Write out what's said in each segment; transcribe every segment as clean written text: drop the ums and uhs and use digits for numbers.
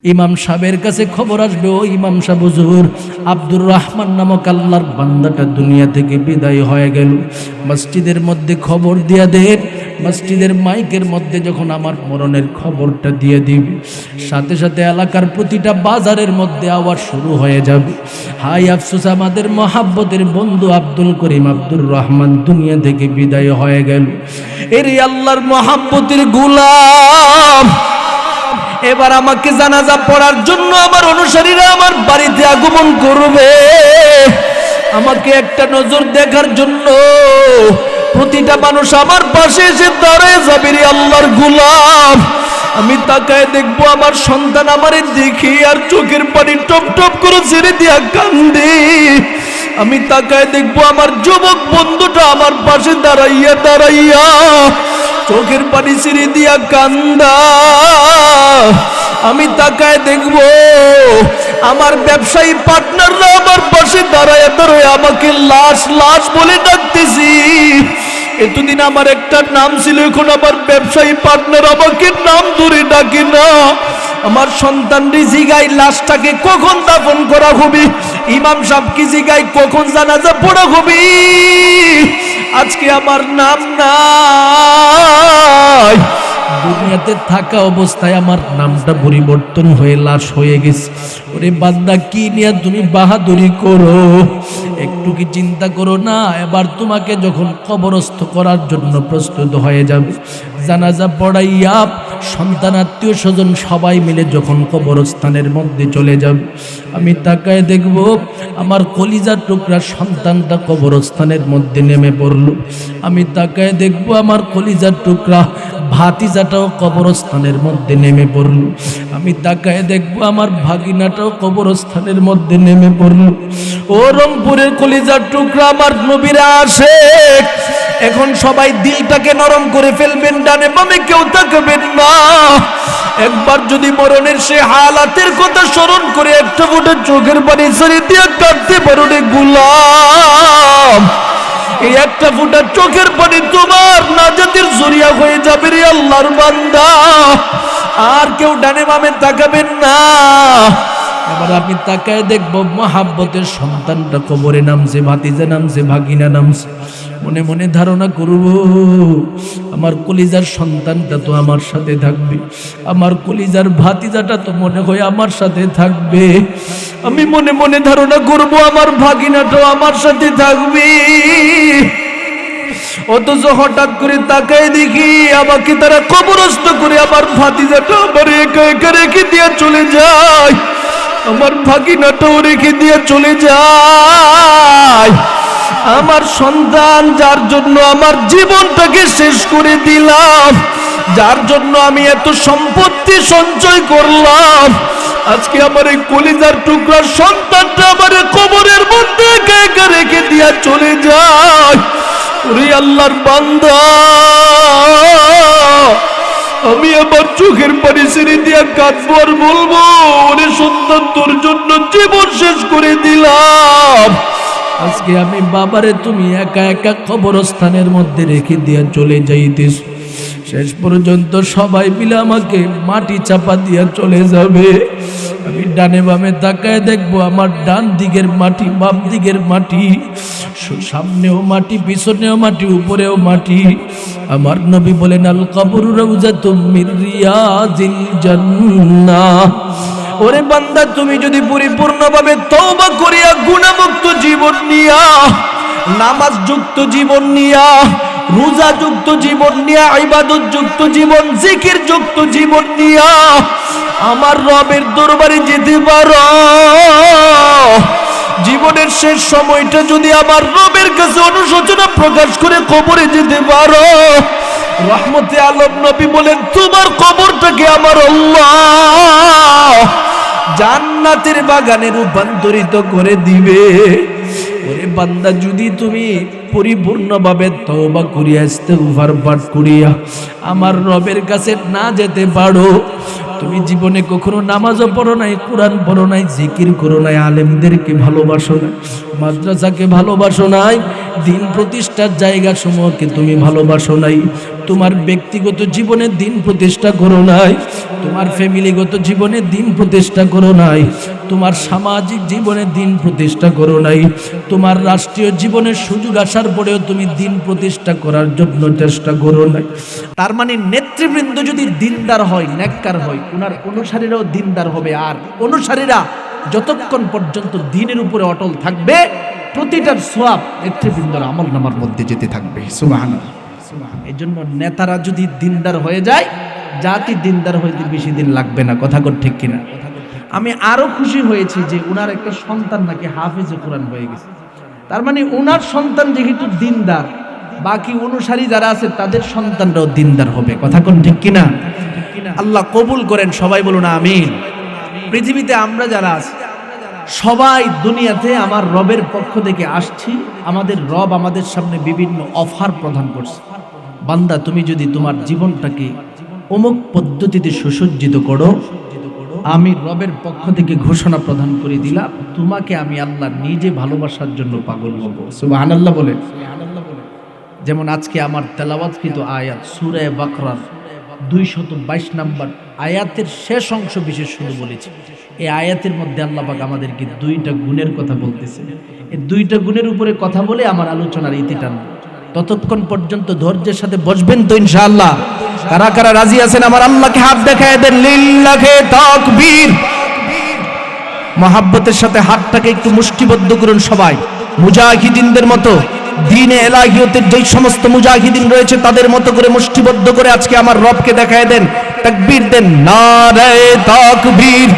ইমাম সাহেবের কাছে খবর আসবে, ও ইমাম সাহেব হুজুর, আব্দুর রহমান নামক আল্লাহর বান্দাটা দুনিয়া থেকে বিদায় হয়ে গেল। মসজিদের মধ্যে খবর দিয়া দেন, মসজিদের মাইকের মধ্যে যখন আমার মরণের খবরটা দিয়ে দিবে, সাথে সাথে এলাকার প্রতিটা বাজারের মধ্যে আওয়াজ শুরু হয়ে যাবে, হাই আফসোস, আমাদের মহাব্বতের বন্ধু আব্দুল করিম আব্দুর রহমান দুনিয়া থেকে বিদায় হয়ে গেল। এরই আল্লাহর মহাব্বতের গোলাম এবার আমাকে জানাজা পড়ার জন্য আমার অনুসারীরা আমার বাড়িতে আগমন করবে। আমাকে একটা নজর দেখার জন্য প্রতিটা মানুষ আমার পাশে এসে দাঁড়ায় যাবে। রে আল্লাহর গোলাম, আমি তাকায় দেখবো আমার সন্তান আমারে দেখি আর চোখের পানি টপ টপ করে ছেড়ে দিয়া কান্দে। আমি তাকায় দেখবো আমার যুবক বন্ধুটা আমার পাশে দাঁড়াইয়া দাঁড়াইয়া চোখের পানি ছেড়ে দিয়া কান্দা। আমি তাকায় দেখবো আমার ব্যবসায়ী পার্টনাররা আমার পাশে দাঁড়ায় দাঁড়ায় আমাকে লাশ লাশ বলে ডাকতেছি। এতদিন আমার একটা নাম ছিল, এখন আমার ব্যবসায়ী পার্টনার আমাকে নাম ধরে ডাকে না। আমার সন্তানটি জিগায় লাশটাকে কখন দাফন করা হবে, ইমাম সাহেব কি জিগায় কখন জানাজা পড়া হবে। আজকে আমার নাম নাই, দুনিয়াতে থাকা অবস্থায় আমার নামটা পরিবর্তন হয়ে লাশ হয়ে গেছে। ওরে বান্দা, কি নিয়ে তুমি বাহাদুরি করো? একটু কি চিন্তা করো না? এবার তোমাকে যখন কবরস্থ করার জন্য প্রস্তুত হয়ে যাবে, জানাজা পড়াইয়া সন্তান আত্মীয় স্বজন সবাই মিলে যখন কবরস্থানের মধ্যে চলে যাবে, আমি তাকায় দেখব আমার কলিজার টুকরা সন্তানটা কবরস্থানের মধ্যে নেমে পড়ল। আমি তাকায় দেখব আমার কলিজার টুকরা ভাতিজাটাও কবরস্থানের মধ্যে নেমে পড়ল। আমি তাকায় দেখবো আমার ভাগিনাটাও কবরস্থানের মধ্যে নেমে পড়ল। ও রংপুরের কলিজার টুকরা আমার নবীরা আসে, এখন সবাই দিলটাকে নরম করে ফেলবেন, ডানে বামে কেউ তাকাবেন না। একবার যদি মরণের সে হালাতের কথা স্মরণ করে একটা ফুটে চোখের পানি ছেড়ে দিয়ে কাঁদতে পারো রে গোলাম, এই একটা ফুটা চোখের পানি তোমার নাজাতের জরিয়া হয়ে যাবে রে আল্লাহর বান্দা। আর কেউ ডানে বামে তাকাবেন না। এবার আমি তাকায় দেখবো মহাব্বতের সন্তানটা কবরে নামছে, ভাতিজা নামছে, ভাগিনা নামছে। মনে মনে ধারণা করব আমার কলিজার সন্তানটা তো আমার সাথে থাকবে, আমার কলিজার ভাতিজাটা তো মনে হয় আমার সাথে থাকবে। আমি মনে মনে ধারণা করব আমার ভাগিনাটাও আমার সাথে থাকবে। অথচ হঠাৎ করে তাকায় দেখি আমাকে তারা কবরস্থ করে আমার ভাতিজাটা আমার একা একা রেখে দিয়ে চলে যায়, আমার ভাগিনাটাও রেখে দিয়ে চলে যায়। আমার সন্তান, যার জন্য আমার জীবনটাকে শেষ করে দিলাম, যার জন্য আমি এত সম্পত্তি সঞ্চয় করলাম, আজকে আমার এই কলিজার টুকরার সন্তানটা আমার কবরের মধ্যে একা একা রেখে দিয়ে চলে যায়। ওরে আল্লাহর বান্দা, আমি আমার চোখের পানি ছেড়ে দিয়ে কাঁদবো আর বলবো, ওরে সন্তান, তোর জন্য জীবন শেষ করে দিলাম। আজকে আমি বাবারে তুমি একা একা কবরস্থানের মধ্যে রেখে দিয়ে চলে যাইতেছ। শেষ পর্যন্ত সবাই মিলে আমাকে মাটি চাপা দিয়া চলে যাবে। আমি ডানে বামে তাকায় দেখবো আমার ডান দিকের মাটি, বাম দিকের মাটি, সামনেও মাটি, পিছনেও মাটি, উপরেও মাটি। আমার নবী বলেন, আল কবরু রাউযাতুম মির রিয়াজিল জান্নাহ। ওরে বান্দা, তুমি যদি পরিপূর্ণভাবে তওবা করিয়া গুনাহমুক্ত জীবন নিয়া, নামাজ যুক্ত জীবন নিয়া, রোজা যুক্ত জীবন নিয়া, ইবাদত যুক্ত জীবন, জিকির যুক্ত জীবন নিয়া আমার রবের দরবারে যেতে পারো, জীবনের শেষ সময়টা যদি আমার রবের কাছে অনুশোচনা প্রকাশ করে কবরে যেতে পারো, রহমতে আলম নবী বলেন, তোমার কবরটাকে আমার আল্লাহ জান্নাতের বাগানে রূপান্তরিত করে দিবে। ওরে বান্দা, যদি তুমি পরিপূর্ণভাবে তওবা করিয়া ইস্তিগফার পাঠ করিয়া আমার রবের কাছে না যেতে পারো, তুমি জীবনে কখনো নামাজও পড়ো নাই, কোরআন পড়ো নাই, জিকির করো নাই, আলেমদেরকে ভালোবাসো না, মাদ্রাসাকে ভালোবাসো নাই, দিন প্রতিষ্ঠার জায়গা সমূহকে তুমি ভালোবাসো নাই, তোমার ব্যক্তিগত জীবনে দিন প্রতিষ্ঠা করো নাই, তোমার ফ্যামিলিগত জীবনে দিন প্রতিষ্ঠা করো নাই, তোমার সামাজিক জীবনে দিন প্রতিষ্ঠা করো নাই, তোমার রাষ্ট্রীয় জীবনের সুযোগ আসার পরেও তুমি দিন প্রতিষ্ঠা করার জন্য চেষ্টা করো নাই। তার মানে নেতৃবৃন্দ যদি দিনদার হয়, নেককার হয়, ওনার অনুসারীরাও দিনদার হবে। আর অনুসারীরা যতক্ষণ পর্যন্ত দিনের উপরে অটল থাকবে, প্রতিটার সওয়াব নেতৃবৃন্দর আমলনামার মধ্যে যেতে থাকবে। সুবহানাল্লাহ। এই জন্য নেতারা যদি দিনদার হয়ে যায়, জাতি দিনদার হইতে বেশি দিন লাগবে না। কথা কর ঠিক কিনা? আমি আরো খুশি হয়েছি যে উনার একটা সন্তান নাকি হাফেজে কোরআন হয়ে গেছে। তার মানে উনার সন্তান যেহেতু দিনদার, বাকি অনুসারী যারা আছে তাদের সন্তানরাও দিনদার হবে। কথা কোন ঠিক কিনা? আল্লাহ কবুল করেন, সবাই বলুন আমিন। পৃথিবীতে আমরা যারা আছি সবাই দুনিয়াতে আমার রবের পক্ষ থেকে আসছি। আমাদের রব আমাদের সামনে বিভিন্ন অফার প্রদান করছে। বান্দা, তুমি যদি তোমার জীবনটাকে অমুক পদ্ধতিতে সুসজ্জিত করো, আমি রবের পক্ষ থেকে ঘোষণা প্রদান করে দিলাম, তোমাকে আমি আল্লাহ নিজে ভালোবাসার জন্য পাগল হব। সুবহানাল্লাহ বলে। যেমন আজকে আমার তেলাওয়াতকৃত আয়াত সূরা বাকরার 222 নম্বর আয়াতের শেষ অংশ বিশেষ শুরু বলেছি। এই আয়াতের মধ্যে আল্লাহ পাক আমাদেরকে দুইটা গুণের কথা বলতেছে। এই দুইটা গুণের উপরে কথা বলে আমার আলোচনার ইতি টানব। ততক্ষণ পর্যন্ত ধৈর্যের সাথে বসবেন তো ইনশাআল্লাহ? কারা কারা রাজি আছেন আমার আল্লাহকে হাত দেখায় দেন, লিল্লাহে তাকবীর। মহাব্বতের সাথে হাতটাকে একটু মুষ্টিবদ্ধ করুন সবাই, মুজাহিদিনদের মতো। দ্বীনে এলাহিয়তের যেই সমস্ত মুজাহিদিন রয়েছে তাদের মতো করে মুষ্টিবদ্ধ করে আজকে আমার রবকে দেখায় দেন, তাকবীর দেন, নারে তাকবীর।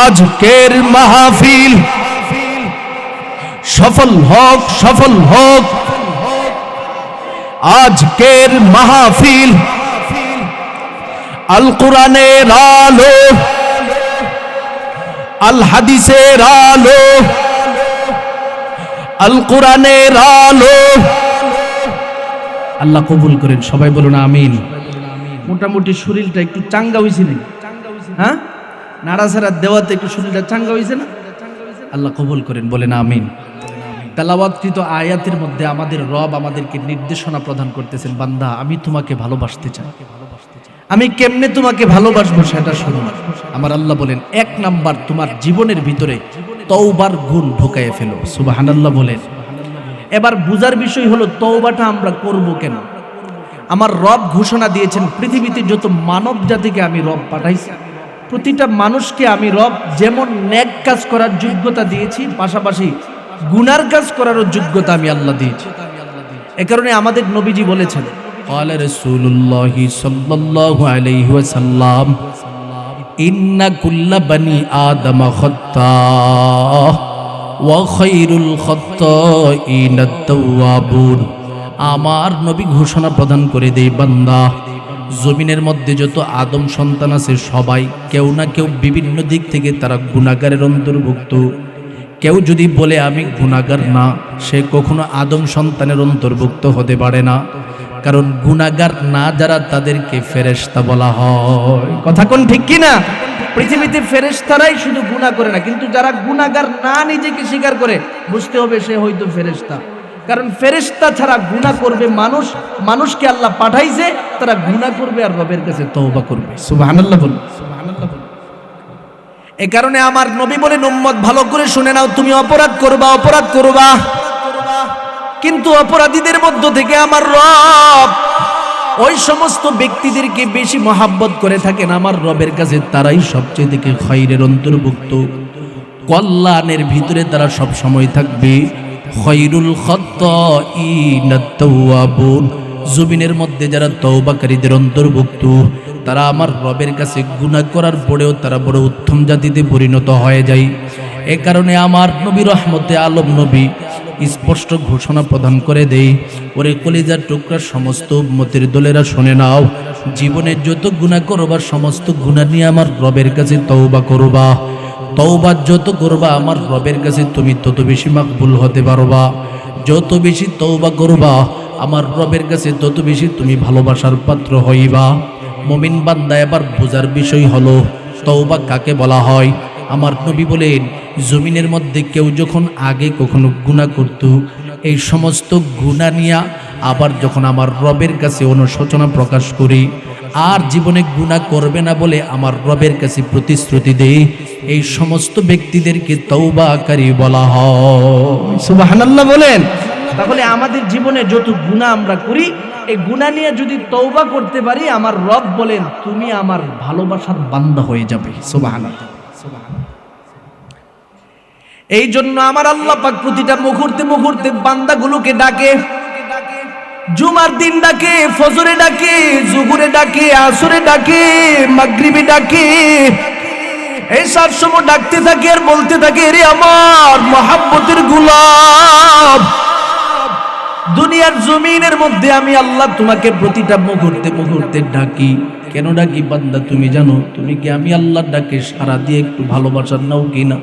আজকের মাহফিল সফল হোক, সফল হোক। আজকের মাহফিল আল কোরআনের আলো, আল হাদিসের আলো, আল কোরআনের আলো। আল্লাহ কবুল করেন, সবাই বলুন আমিন। মোটামুটি শরীরটা একটু চাঙ্গা হয়েছে না? হ্যাঁ, নাড়াচাড়া দেওয়াতে একটু শরীরটা চাঙ্গা হয়েছে না? আল্লাহ কবুল করেন, বলেন আমিন। তেলাওয়াতকৃত আয়াতের মধ্যে আমাদের রব আমাদেরকে নির্দেশনা প্রদান করতেছেন, বান্দা আমি তোমাকে ভালোবাসতে চাই। আমি কেমনে তোমাকে ভালোবাসবো সেটা শুনো। আমার আল্লাহ বলেন, 1 নাম্বার তোমার জীবনের ভিতরে তওবার গুণ ঢুকায়ে ফেলো। সুবহানাল্লাহ বলেন। এবার বুঝার বিষয় হলো তওবাটা আমরা করব কেন? আমার রব ঘোষণা দিয়েছেন, পৃথিবীতে যত মানব জাতিকে আমি রব পাঠাইছি, প্রতিটা মানুষকে আমি রব যেমন নেক কাজ করার যোগ্যতা দিয়েছি, পাশাপাশি গুনার কাজ করারও যোগ্যতা আমি আল্লাহ দিয়েছি। এ কারণে আমাদের নবীজি বলেছেন, ক্বালা রাসূলুল্লাহি সাল্লাল্লাহু আলাইহি ওয়াসাল্লাম, ইন্না কুল্লা বানি আদম খাত্তা ওয়া খায়রুল খাত্তাইনা আত-তাওয়াবুন। আমার নবী ঘোষণা প্রদান করে দেই, বান্দা জমিনের মধ্যে যত আদম সন্তান আছে সবাই কেউ না কেউ বিভিন্ন দিক থেকে তারা গুনাহগারের অন্তর্ভুক্ত। কেউ যদি বলে আমি গুনাহগার না, সে কখনো আদম সন্তানের অন্তর্ভুক্ত হতে পারে না। কারণ গুনাহগার না যারা, তাদেরকে ফেরেশতা বলা হয়। কথা কোন ঠিক কি না? পৃথিবীতে ফেরেশতারাই শুধু গুনাহ করে না, কিন্তু যারা গুনাহগার না নিজেকে স্বীকার করে, বুঝতে হবে সে হয়তো ফেরেশতা। কারণ ফেরেশতা ছাড়া গুনাহ করবে মানুষ, মানুষকে আল্লাহ পাঠাইছে তারা গুনাহ করবে আর রবের কাছে তওবা করবে। সুবহানাল্লাহ বলুন, সুবহানাল্লাহ বলুন। এই কারণে আমার নবী বলেন, উম্মত ভালো করে শুনে নাও, তুমি অপরাধ করবা, অপরাধ করবা, কিন্তু অপরাধীদের মধ্য থেকে আমার রব ওই সমস্ত ব্যক্তিদেরকে বেশি মহাব্বত করে থাকেন। আমার রবের কাছে তারাই সবচেয়ে থেকে খায়রের অন্তর্ভুক্ত, কল্যাণের ভিতরে তারা সব সময় থাকবে। খায়রুল খাত্তাইনা আত-তাওয়াবুন, জমিনের মধ্যে যারা তওবাকারীদের অন্তর্ভুক্ত, তারা আমার রবের কাছে গুনাহ করার পরেও তারা বড় উত্তম জাতিতে পরিণত হয়ে যায়। এ কারণে আমার নবী রহমতে আলম নবী স্পষ্ট ঘোষণা প্রদান করে দেই, ওরে কলিজার টুকরা সমস্ত উম্মতের দলেরা শুনে নাও, জীবনে যত গুনাহ করবা সমস্ত গুনাহ নিয়ে আমার রবের কাছে তওবা করবা। তওবা যত করবা আমার রবের কাছে তুমি তত বেশি মাকবুল হতে পারবা। যত বেশি তওবা করবা আমার রবের কাছে তত বেশি তুমি ভালোবাসার পাত্র হইবা। মুমিন বান্দা এবার বোঝার বিষয় হলো তওবা কাকে বলা হয়। আমার নবী বলেন, জমিনের মধ্যে কেউ যখন আগে কখনো গুনাহ করত, এই সমস্ত গুনাহ নিয়া আবার যখন আমার রবের কাছে অনুশোচনা প্রকাশ করি, আর জীবনে গুনাহ করবে না বলে আমার রবের কাছে প্রতিশ্রুতি দেই, এই সমস্ত ব্যক্তিদেরকে তওবাকারী বলা হয়। সুবহানাল্লাহ বলেন। তাহলে আমাদের জীবনে যত গুনাহ আমরা করি, এই গুনাহ নিয়ে যদি তওবা করতে পারি, আমার রব বলেন তুমি আমার ভালোবাসার বান্দা হয়ে যাবে। সুবহানাল্লাহ। এই জন্য আমার আল্লাহ পাক প্রতিটা মুহূর্তে মুহূর্তে বান্দাগুলোকে ডাকে। জুমার দিন ডাকে, ফজরে ডাকে, জুহুরে ডাকে, আসরে ডাকে, মাগরিবে ডাকে। এই সব সময় ডাকতে থাকে আর বলতে থাকে, রে আমার মহাব্বতের গোলাম, দুনিয়ার জমিনের মধ্যে আমি আল্লাহ তোমাকে প্রতিটা মুহূর্তে মুহূর্তে ডাকি। কেন ডাকি বান্দা তুমি জানো? তুমি কি আমি আল্লাহর ডাকে সাড়া দিয়ে একটু ভালোবাসার নাও কিনা?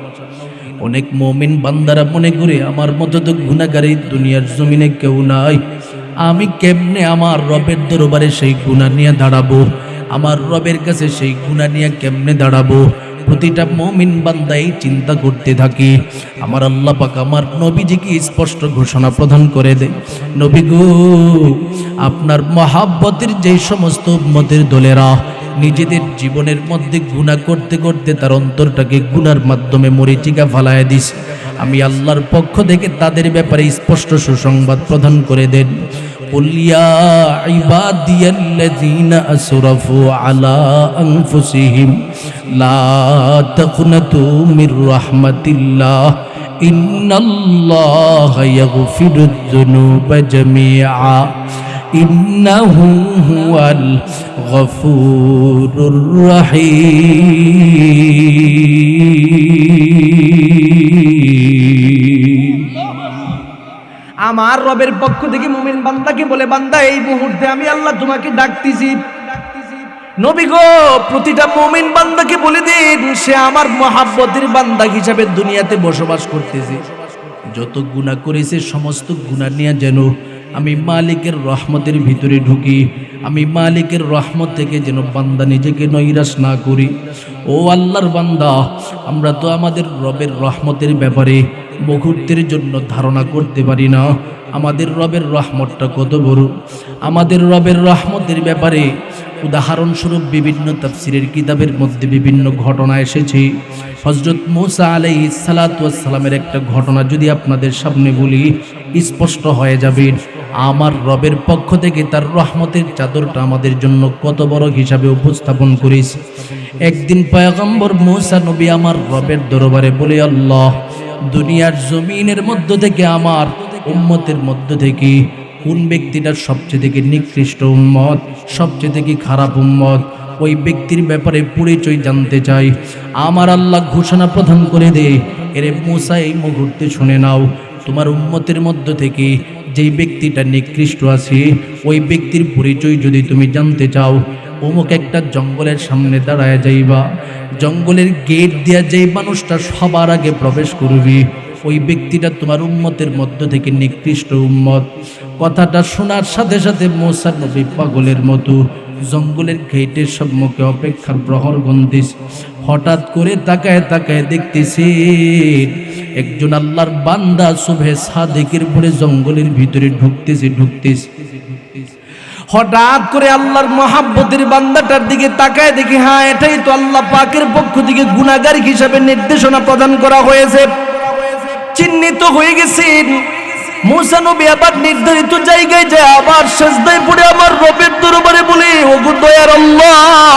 অনেক মুমিন বান্দারা মনে করে আমার মতো তো গুনাহগার এই দুনিয়ার জমিনে কেউ নাই, আমি কেমনে আমার রবের দরবারে সেই গুনাহ নিয়ে দাঁড়াবো, আমার রবের কাছে সেই গুনাহ নিয়ে কেমনে দাঁড়াবো। প্রতিটা মুমিন বান্দা এই চিন্তা করতে থাকে। আমার আল্লাহ পাক আমার নবীজিকে স্পষ্ট ঘোষণা প্রদান করে দেয়, নবী গো, আপনার মহাব্বতের যেই সমস্ত উম্মতের দলেরা নিজেদের জীবনের মধ্যে গুনাহ করতে করতে তার অন্তরটাকে গুনার মাধ্যমে মরিচিকা ফালায় দিস, আমি আল্লাহর পক্ষ থেকে তাদের ব্যাপারে স্পষ্ট সুসংবাদ প্রদান করে দেন। قل يا عبادي الذين أسرفوا على أنفسهم لا تقنطوا من رحمة الله إن الله يغفر الذنوب جميعا إنه هو الغفور الرحيم। আমার রবের পক্ষ থেকে মুমিন বান্দাকে বলে, বান্দা এই মুহূর্তে আমি আল্লাহ তোমাকে ডাকতেছি। নবী গো, প্রতিটা মুমিন বান্দাকে বলে দিন সে আমার মহাব্বতের বান্দা হিসাবে দুনিয়াতে বসবাস করতেছে। যত গুনাহ করেছে সমস্ত গুনাহ নিয়ে যেন আমি মালিকের রহমতের ভিতরে ঢুকি, আমি মালিকের রহমত থেকে যেন বান্দা নিজেকে নৈরাশ না করি। ও আল্লাহর বান্দা, আমরা তো আমাদের রবের রহমতের ব্যাপারে মুহূর্তের জন্য ধারণা করতে পারি না আমাদের রবের রহমতটা কত বড়। আমাদের রবের রহমতের ব্যাপারে উদাহরণস্বরূপ বিভিন্ন তাফসীরের কিতাবের মধ্যে বিভিন্ন ঘটনা এসেছে। হযরত মূসা আলাইহিস সালাতু ওয়াস সালামের একটা ঘটনা যদি আপনাদের সামনে বলি, স্পষ্ট হয়ে যাবে আমার রবের পক্ষ থেকে তার রহমতের চাদরটা আমাদের জন্য কত বড় হিসাবে উপস্থাপন করেছে। একদিন পয়গম্বর মূসা নবী আমার রবের দরবারে বলে, আল্লাহ, দুনিয়ার জমিনের মধ্য থেকে আমার উম্মতের মধ্য থেকে কোন ব্যক্তিটা সবচেয়ে থেকে নিকৃষ্ট উম্মত, সবচেয়ে থেকে খারাপ উম্মত, ওই ব্যক্তির ব্যাপারে পরিচয় জানতে চাই। আমার আল্লাহ ঘোষণা প্রদান করে দে, এরে মূসা এই মুহূর্তে শুনে নাও, তোমার উম্মতের মধ্য থেকে যেই ব্যক্তিটা নিকৃষ্ট আছে ওই ব্যক্তির পরিচয় যদি তুমি জানতে চাও, অমুক একটা জঙ্গলের সামনে দাঁড়ায় যাইবা, জঙ্গলের গেট দিয়া যেই মানুষটা সবার আগে প্রবেশ করবি ওই ব্যক্তিটা তোমার উম্মতের মধ্য থেকে নিকৃষ্ট উম্মত। কথাটা শোনার সাথে সাথে মূসা নবী পাগলের মতো জঙ্গলের গেটের সম্মুখে অপেক্ষার প্রহর গন্ধিস। হঠাৎ করে তাকায় তাকায় দেখতেছে একজন আল্লাহর বান্দা সুবহে সাদিকের পরে জঙ্গলের ভিতরে ঢুকতেছে। হঠাৎ করে আল্লাহর মহাব্বতের বান্দাটার দিকে তাকায় দেখি, হ্যাঁ, এটাই তো আল্লাহ পাকের পক্ষ থেকে গুনাহগার হিসাবে নির্দেশনা প্রদান করা হয়েছে। চিহ্নিত হয়ে গেছেন মূসা নবী আবার নির্ধারিত জায়গায় যায় আবার সিজদায় পড়ে আমার রবের দরবারে বলে, ওগো দয়ার আল্লাহ,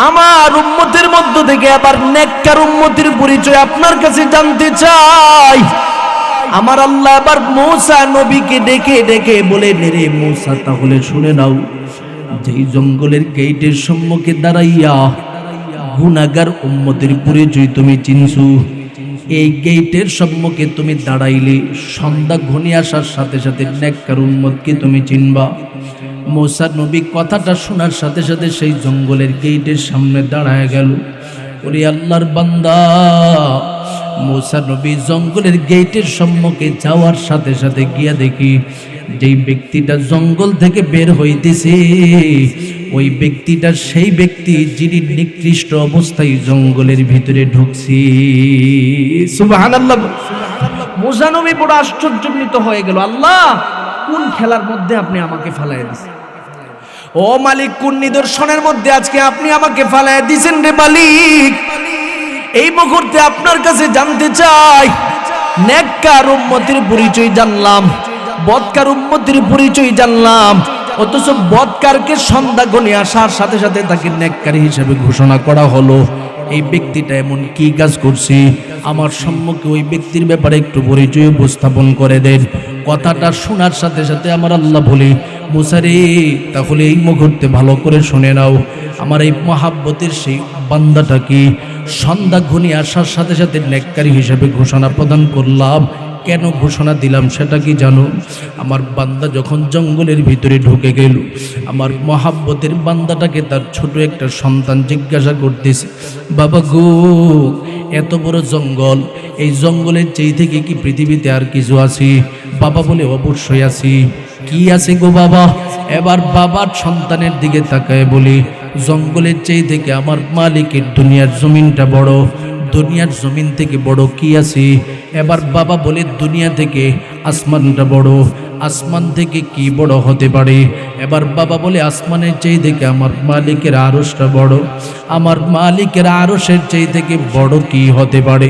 আমার উম্মতের মধ্য থেকে আবার নেককার উম্মতের পরিচয় আপনার কাছে জানতে চাই। আমার আল্লাহ আবার মূসা নবীকে ডেকে ডেকে বলে, রে মূসা, তাহলে শুনে নাও, যেই জঙ্গলের গেটের সম্মুখে দাঁড়াইয়া গুনাহগার উম্মতের পরিচয় তুমি চিনছো, এই গেটের সম্মুখে তুমি দাঁড়াইলে সন্ধ্যা ঘনিয়ে আসার সাথে সাথে নেককার উম্মতকে তুমি চিনবা। মূসা নবী কথাটা শোনার সাথে সাথে সেই জঙ্গলের গেটের সামনে দাঁড়ায় গেল। ওরে আল্লাহর বান্দা, মূসা নবী জঙ্গলের গেটের সম্মুখে যাওয়ার সাথে সাথে গিয়া দেখি যেই ব্যক্তিটা জঙ্গল থেকে বের হইতেছে ওই ব্যক্তিটা সেই ব্যক্তি যিনি নিকৃষ্ট অবস্থায় জঙ্গলের ভিতরে ঢুকছে। সুবহানাল্লাহ। মুসা নবী বড় আশ্চর্যান্বিত হয়ে গেল, আল্লাহ কোন খেলার মধ্যে আপনি আমাকে ফালাইয়া দিয়েছেন? ও মালিক, কোন নিদর্শনের মধ্যে আজকে আপনি আমাকে ফালাইয়া দিয়েছেন রে মালিক? এই মুহূর্তে আপনার কাছে জানতে চাই, নেককার উম্মতের পরিচয় জানলাম, বদকার উম্মতের পরিচয় জানলাম, অথচ বদকারকে সন্ধ্যা গণে আসার সাথে সাথে তাকে নেককার হিসেবে ঘোষণা করা হলো। এই ব্যক্তিটা এমন কি কাজ করছে? আমার সম্মুখে ওই ব্যক্তির ব্যাপারে একটু পরিচয় উপস্থাপন করে দেন। কথাটা শোনার সাথে সাথে আমার আল্লাহ বলে, মুসা রে, তাহলে এই মুহূর্তে ভালো করে শুনে নাও, আমার এই মহাব্বতের সেই বান্দাটাকে সন্ধ্যা ঘনিয়ে আসার সাথে সাথে নেককারী হিসেবে ঘোষণা প্রদান করলাম। কেন ঘোষণা দিলাম সেটা কি জানো? আমার বান্দা যখন জঙ্গলের ভিতরে ঢুকে গেল, আমার মহাব্বতের বান্দাটাকে তার ছোট একটা সন্তান জিজ্ঞাসা করতেছে, বাবা গো, এত বড় জঙ্গল, এই জঙ্গলের চেয়ে থেকে কি পৃথিবীতে আর কিছু আছে? বাবা বলে, অবশ্যই আছি। কি আছে গো বাবা? এবার বাবার সন্তানের দিকে তাকায় বলি, জঙ্গলের চেয়ে থেকে আমার মালিকের দুনিয়ার জমিনটা বড়। দুনিয়ার জমিন থেকে বড় কি আছে? এবার বাবা বলে, দুনিয়া থেকে আসমানটা বড়। আসমান থেকে কি বড় হতে পারে? এবার বাবা বলে, আসমানের চেয়ে থেকে আমার মালিকের আরশটা বড়। আমার মালিকের আরশের চেয়ে থেকে বড় কি হতে পারে?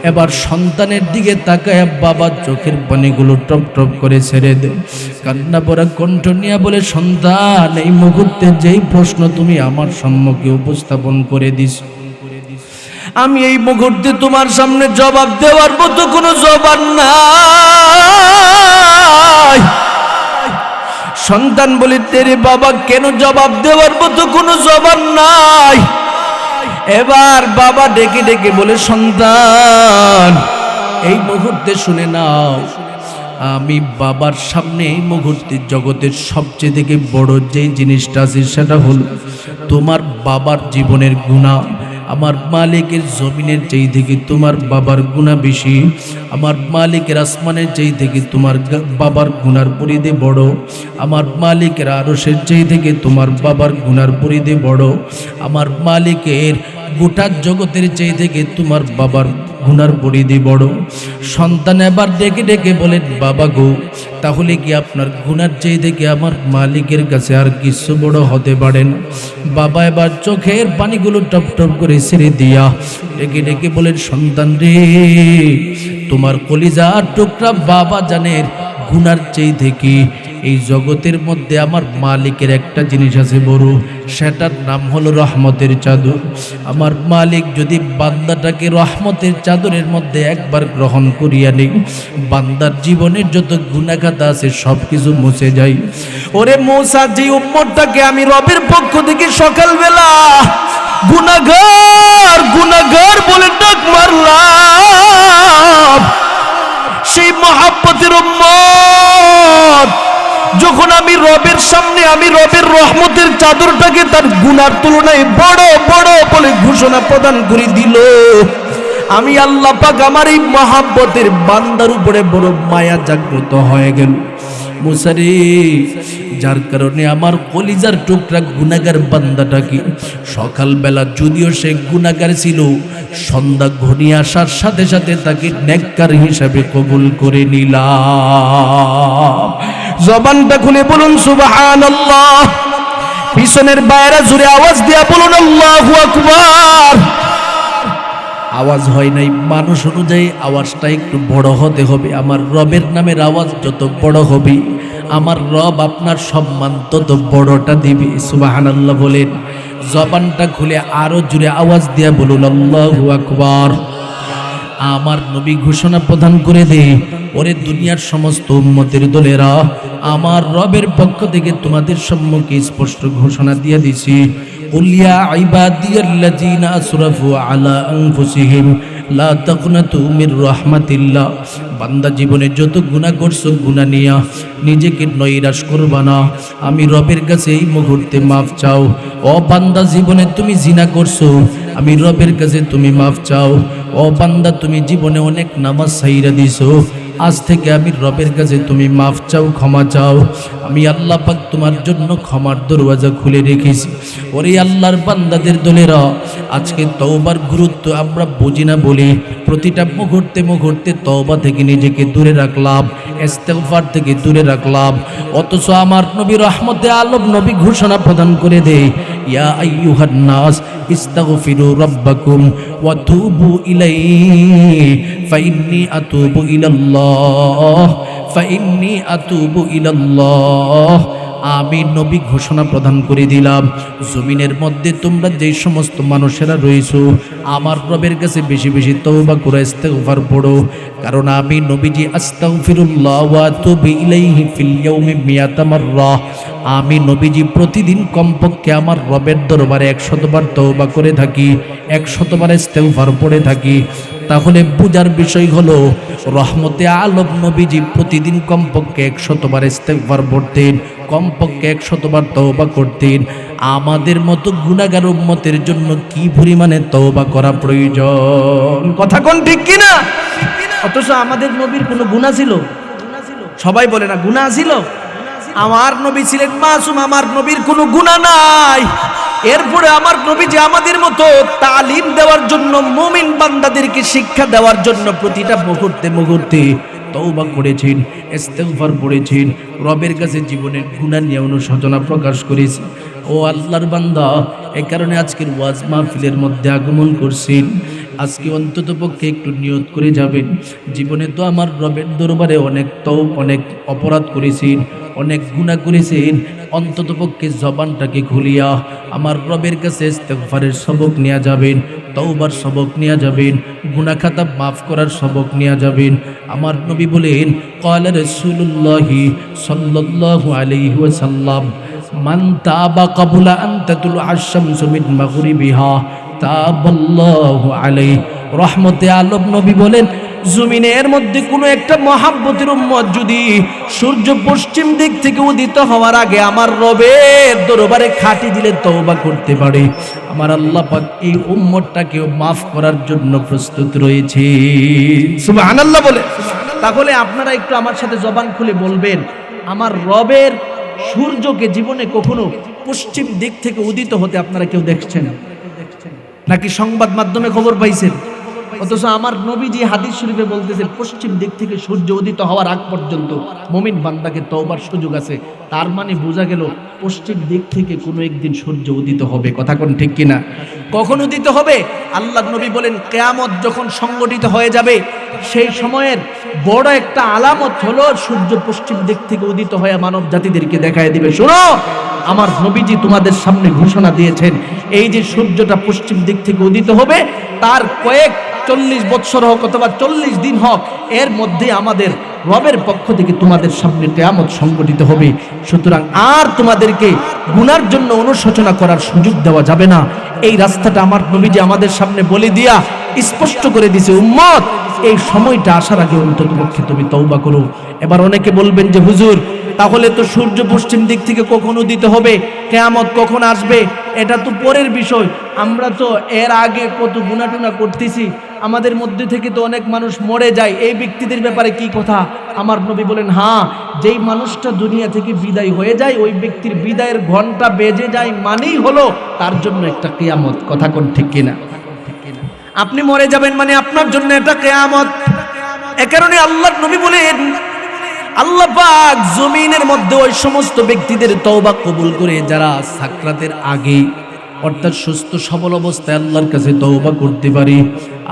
এবার সন্তানের দিকে তাকায় বাবার চোখের পানিগুলো টপ টপ করে ছেড়ে দেয়, কান্না ভরা কণ্ঠ নিয়ে বলে, সন্তান, এই মুহূর্তে যেই প্রশ্ন তুমি আমার সম্মুখে উপস্থাপন করে দিস, আমি এই মুহূর্তে তোমার সামনে জবাব দেওয়ার মতো কোনো জবাব নাই। সন্তান বলে, তেরে বাবা, কেন জবাব দেওয়ার মতো কোনো জবাব নাই? এবার বাবা ডেকে ডেকে বলে, সন্তান, এই মুহূর্তে শুনে নাও, আমি বাবার সামনে এই মুহূর্তে জগতের সবচেয়ে থেকে বড় যে জিনিসটা আছে সেটা হলো তোমার বাবার জীবনের গুনাহ। আমার মালিকের জমিনের চেয়ে থেকে তোমার বাবার গুনাহ বেশি। আমার মালিকের আসমানের চেয়ে থেকে তোমার বাবার গুনার পরিধি বড়। আমার মালিকের আরশের চেয়ে থেকে তোমার বাবার গুনার পরিধি বড়। আমার মালিকের গোটা জগতের চেয়ে থেকে তোমার বাবার গুনার পরিধি বড়। সন্তান এবার ডেকে ডেকে বলেন, বাবা গো, তাহলে কি আপনার গুনার চেয়ে থেকে আমার মালিকের কাছে আর কিছু বড় হতে পারে না? বাবা এবার চোখের পানিগুলো টপ টপ করে ছেড়ে দিয়া ডেকে ডেকে বলেন, সন্তান রে, তোমার কলিজার টুকরা বাবা জানের গুনার চেয়ে থেকে এই জগতের মধ্যে আমার মালিকের একটা জিনিস আছে বড়, সেটার নাম হলো রহমতের চাদর। আমার মালিক যদি বান্দাটাকে রহমতের চাদরের মধ্যে একবার গ্রহণ করিয়া নেই, বান্দার জীবনের যত গুনাহগাতা আছে সব কিছু মুছে যায়। ওরে মূসা, যে উম্মতটাকে আমি রবের পক্ষ থেকে সকালবেলা গুনাহগার গুনাহগার বলে ডাক মারলাম, সেই মহাব্বতের উম্মত যখন আমি রবের সামনে আমি রবের রহমতের চাদরটাকে তার গুনার তুলনায় বড় বড় বলে ঘোষণা প্রদান করে দিল, আমি আল্লাহ পাক আমার এই মহাব্বতের বান্দার উপরে বড় মায়া জাগ্রত হয়ে গেল। মুসা রে, যার কারণে আমার কলিজার টুকরা গুনাহগার বান্দাটাকে সকালবেলা যদিও সে গুনাহগার ছিল, সন্ধ্যা ঘনিয়ে আসার সাথে সাথে তাকে নেককার হিসাবে কবুল করে নিলাম। জবানটা খুলে বলুন সুবহানাল্লাহ। পিছনের বাইরে জুড়ে আওয়াজ দিয়া বলুন আল্লাহু আকবার। আওয়াজ হয় নাই, মানুষ অনুযায়ী আওয়াজটা একটু বড় হতে হবে। আমার রবের নামের আওয়াজ যত বড় হবে, আমার রব আপনার সম্মান তত বড়টা দিবে। সুবহানাল্লাহ বলেন। জবানটা খুলে আরো জুড়ে আওয়াজ দিয়া বলুন আল্লাহু আকবার। আমার নবী ঘোষণা প্রদান করে দে, ওরে দুনিয়ার সমস্ত উম্মতের দলেরা, আমার রবের পক্ষ থেকে তোমাদের সম্মুখে স্পষ্ট ঘোষণা দিয়ে দিছি, কুল ইয়া ইবাদিয়াল্লাযীনা আসরাফু আলা আনফুসিহিম লা তাকনাতু মির রাহমাতিল্লাহ। বান্দা জীবনে যত গুনাহ করছো, গুনাহ নিয়া নিজেকে নৈরাশ করবা না, আমি রবের কাছে এই মুহূর্তে মাফ চাও। ও বান্দা, জীবনে তুমি জিনা করছো, আমি রবের কাছে তুমি মাফ চাও। ও বান্দা, তুমি জীবনে অনেক নামাজ ছাইরা দিছো, আজ থেকে আমি রবের কাছে তুমি মাফ চাও, ক্ষমা চাও। আমি আল্লাহ পাক তোমার জন্য ক্ষমার দরওয়াজা খুলে রেখেছি। ওরে আল্লাহর বান্দাদের দলেরা, আজকে তওবার গুরুত্ব আমরা বুঝি না বলি প্রতিটা মুহূর্তে মুহূর্তে তওবা থেকে নিজেকে দূরে রাখলাম, ইস্তেগফার থেকে দূরে রাখলাম। অথচ আমার নবী রহমতে আলম নবী ঘোষণা প্রদান করে দেয়, ইয়া আইয়ুহান নাস ইস্তাগফিরু রাব্বাকুম ওয়া তুবু ইলাইহি ফাইন্নী আতুবু ইলাল্লাহ, ফাইন্নী আতুবু ইলাল্লাহ। আমি নবী ঘোষণা প্রদান করে দিলাম, জমিনের মধ্যে তোমরা যে সমস্ত মানুষেরা রয়েছো আমার রবের কাছে বেশি বেশি তওবা করে ইস্তেগফার পড়ো, কারণ আমি নবীজি আস্তাগফিরুল্লাহ ওয়া আতুবু ইলাইহি ফিল ইয়াউমি মিয়াতা মাররা, আমি নবীজি প্রতিদিন কমপক্ষে আমার রবের দরবারে 100 বার তওবা করে থাকি, 100 বার ইস্তেগফার পড়ে থাকি। তাহলে বুঝার বিষয় হলো রহমতে আলম নবীজি প্রতিদিন কমপক্ষে 100 বার ইস্তেগফার পড়তেন, কমপক্ষে 100 বার তওবা করতেন। আমাদের মতো গুনাহগার উম্মতের জন্য কি পরিমাণে তওবা করা প্রয়োজন, কথা কোন ঠিক কিনা? অথচ আমাদের নবীর কোনো গুনাহ ছিল? সবাই বলে না গুনাহ ছিল? আমার নবী ছিলেন মাসুম, আমার নবীর কোনো গুনাহ নাই। এরপরে আমার নবী যে আমাদের মতো তালিম দেওয়ার জন্য, মুমিন বান্দাদেরকে শিক্ষা দেওয়ার জন্য প্রতিটা মুহূর্তে মুহূর্তে তওবা করেছেন, ইস্তেগফার পড়েছেন, রবের কাছে জীবনের গুনাহ নিয়ে অনুশোচনা প্রকাশ করেছেন। ও আল্লাহর বান্দা, এই কারণে আজকের ওয়াজ মাহফিলের মধ্যে আগমন করছেন। আজকে অন্তত পক্ষে একটু নিয়ত করে যাবেন, জীবনে তো আমার রবের দরবারে অনেক অপরাধ করেছেন, অনেক গুনাহ করেছেন, অন্তত পক্ষে জবানটাকে খুলিয়া আমার রবের কাছে ইস্তেগফারের সবক নিয়ে যাবেন, তওবার সবক নিয়ে যাবেন, গুনাহ খাতা মাফ করার সবক নিয়ে যাবেন। আমার নবী বলেন, ক্বালা রাসূলুল্লাহি সাল্লাল্লাহু আলাইহি ওয়াসাল্লাম, মান তাবা ক্বাবলা আন তাতুলু আশ-শামসু মিন মাগরিবিহা তাবাল্লাহু আলাইহি। রহমতে আলম নবী বলেন, জমিনের মধ্যে কোনো একটা মহাব্বতের উম্মত যদি সূর্য পশ্চিম দিক থেকে উদিত হওয়ার আগে আমার রবের দরবারে খাঁটি দিলে তওবা করতে পারে, আমার আল্লাহ পাক এই উম্মতটাকে মাফ করার জন্য প্রস্তুত রয়েছে। সুবহানাল্লাহ বলে। তাহলে আপনারা একটু আমার সাথে জবান খুলে বলবেন, আমার রবের সূর্যকে জীবনে কখনো পশ্চিম দিক থেকে উদিত হতে আপনারা কেউ দেখছেন নাকি সংবাদ মাধ্যমে খবর পাইছেন? অথচ আমার নবীজি হাদিস শরীফে বলতেছেন, পশ্চিম দিক থেকে সূর্য উদিত হওয়ার আগ পর্যন্ত মুমিন বান্দাকে তওবার সুযোগ আছে। তার মানে বোঝা গেল পশ্চিম দিক থেকে কোনো একদিন সূর্য উদিত হবে, কথা কোন ঠিক কিনা? কখন উদিত হবে? আল্লাহর নবী বলেন, কিয়ামত যখন সংগঠিত হয়ে যাবে সেই সময়ের বড় একটা আলামত হলো সূর্য পশ্চিম দিক থেকে উদিত হয়ে মানব জাতিদেরকে দেখায় দিবে। শোনো, আমার নবীজি তোমাদের সামনে ঘোষণা দিয়েছেন, এই যে সূর্যটা পশ্চিম দিক থেকে উদিত হবে, তার কয়েক 40 বছর হোক অথবা 40 দিন হোক, এর মধ্যে আমাদের রবের পক্ষ থেকে তোমাদের সামনে কিয়ামত সংগঠিত হবে। সুতরাং আর তোমাদেরকে গুনার জন্য অনুশোচনা করার সুযোগ দেওয়া যাবে না। এই রাস্তাটা আমার নবীজি আমাদের সামনে বলে দিয়া স্পষ্ট করে দিয়েছে, উম্মত এই সময়টা আসার আগে অন্তত পক্ষে তুমি তওবা করো। এবার অনেকে বলবেন যে হুজুর, তাহলে তো সূর্য পশ্চিম দিক থেকে কখন উদিত হবে, কিয়ামত কখন আসবে, এটা তো পরের বিষয়। আমরা তো এর আগে কত গুনাহ করতেছি, আমাদের মধ্যে থেকে তো অনেক মানুষ মরে যায়, এই ব্যক্তিদের ব্যাপারে কি কথা? আমার নবী বলেন, হ্যাঁ, যেই মানুষটা দুনিয়া থেকে বিদায় হয়ে যায়, ওই ব্যক্তির বিদায়ের ঘন্টা বেজে যায় মানেই হলো তার জন্য একটা কিয়ামত, কথা কোন ঠিক কিনা? আপনি মরে যাবেন মানে আপনার জন্য এটা কিয়ামত। এ কারণে আল্লাহর নবী বলেন, আল্লাহ পাক জমিনের মধ্যে ওই সমস্ত ব্যক্তিদের তওবা কবুল করে যারা সাকরাতের আগে অর্থাৎ সুস্থ সবল অবস্থায় আল্লাহর কাছে তওবা করতে পারে।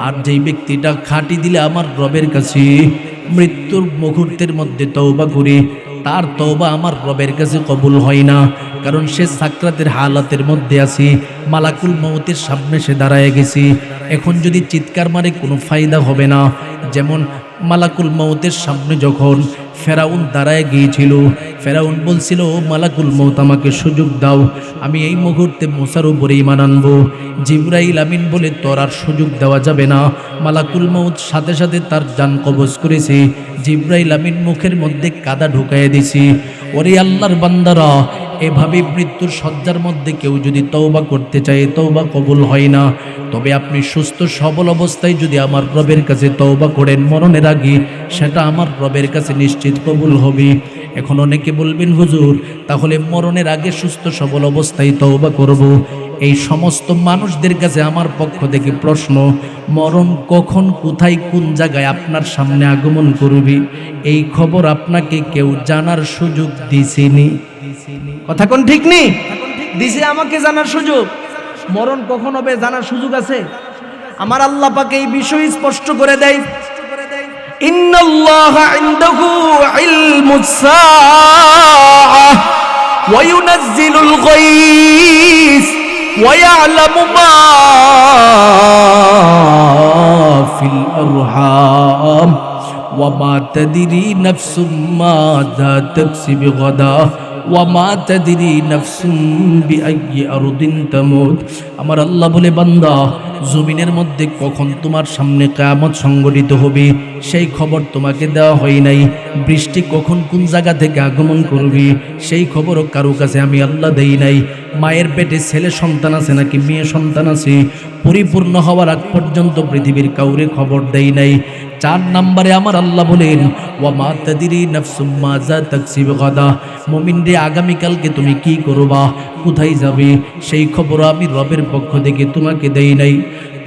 আর যেই ব্যক্তিটা খাঁটি দিলে আমার রবের কাছে মৃত্যুর মুহূর্তের মধ্যে তওবা করে, তার তওবা আমার রবের কাছে কবুল হয় না, কারণ সে সাকরাতের হালাতের মধ্যে আছে, মালাকুল মউতের সামনে সে দাঁড়ায় গেছে। এখন যদি চিৎকার মারে কোনো ফায়দা হবে না। যেমন মালাকুল মউতের সামনে যখন ফেরাউন দাঁড়ায় গিয়েছিল, ফেরাউন বলছিল, মালাকুল মউত আমাকে সুযোগ দাও, আমি এই মুহূর্তে মুসার উপরে ঈমান আনবো। জিবরাইল আমিন বলে, তোর আর সুযোগ দেওয়া যাবে না। মালাকুল মউত সাথে সাথে তার জান কবজ করেছে। জিবরাইল আমিন মুখের মধ্যে কাদা ঢুকাইয়া দিছি। ওরে আল্লাহর বান্দারা, এভাবে মৃত্যুর শয্যার মধ্যে কেউ যদি তওবা করতে চায়, তওবা কবুল হয় না। তবে আপনি সুস্থ সবল অবস্থায় যদি আমার রবের কাছে তওবা করেন মরণের আগে, সেটা আমার রবের কাছে নিশ্চিত কবুল হবে। এখন অনেকে বলবেন, হুজুর তাহলে মরণের আগে সুস্থ সবল অবস্থায় তওবা করব। এই সমস্ত মানুষদের কাছে আমার পক্ষ থেকে প্রশ্ন, মরণ কখন, কোথায়, কোন জায়গায় আপনার সামনে আগমন করবে, এই খবর আপনাকে কেউ জানার সুযোগ দিছেনি? কথা কোন ঠিক নেই? দিছে আমাকে জানার সুযোগ। মরণ কখন হবে জানার সুযোগ আছে? আমার আল্লাহ পাক এই বিষয় স্পষ্ট করে দেয়, ইন্নাল্লাহা ইনদাহু ইলমুস সাআহ ওয়া ইউনাজ্জিলুল গায়স ওয়া ইয়ালামু মা ফিল আরহাম ওয়া মা তাদরি নাফসুম মাযা তাকসিবু গাদা ওয়া মা তাদরি নাফসুম বিআইয়ি আরদিন তামুত। আমার আল্লাহ বলে, বান্দা, জমিনের মধ্যে কখন তোমার সামনে কিয়ামত সংঘটিত হবে সেই খবর তোমাকে দেওয়া হয় নাই। বৃষ্টি কখন কোন জায়গা থেকে আগমন করবে সেই খবরও কারো কাছে আমি আল্লাহ দেই নাই। মায়ের পেটে ছেলে সন্তান আছে নাকি মেয়ে সন্তান আছে, পরিপূর্ণ হওয়ার আগ পর্যন্ত পৃথিবীর কাউরে খবর দেই নাই। 4 নম্বরে আমার আল্লাহ বলেন, ওয়া মা তাদরি নাফসুম মাযা তাকসিবু গাদা। মুমিন রে, আগামীকালকে তুমি কি করবা, কোথায় যাবে সেই খবর আমি রবের পক্ষ থেকে তোমাকে দেই নাই।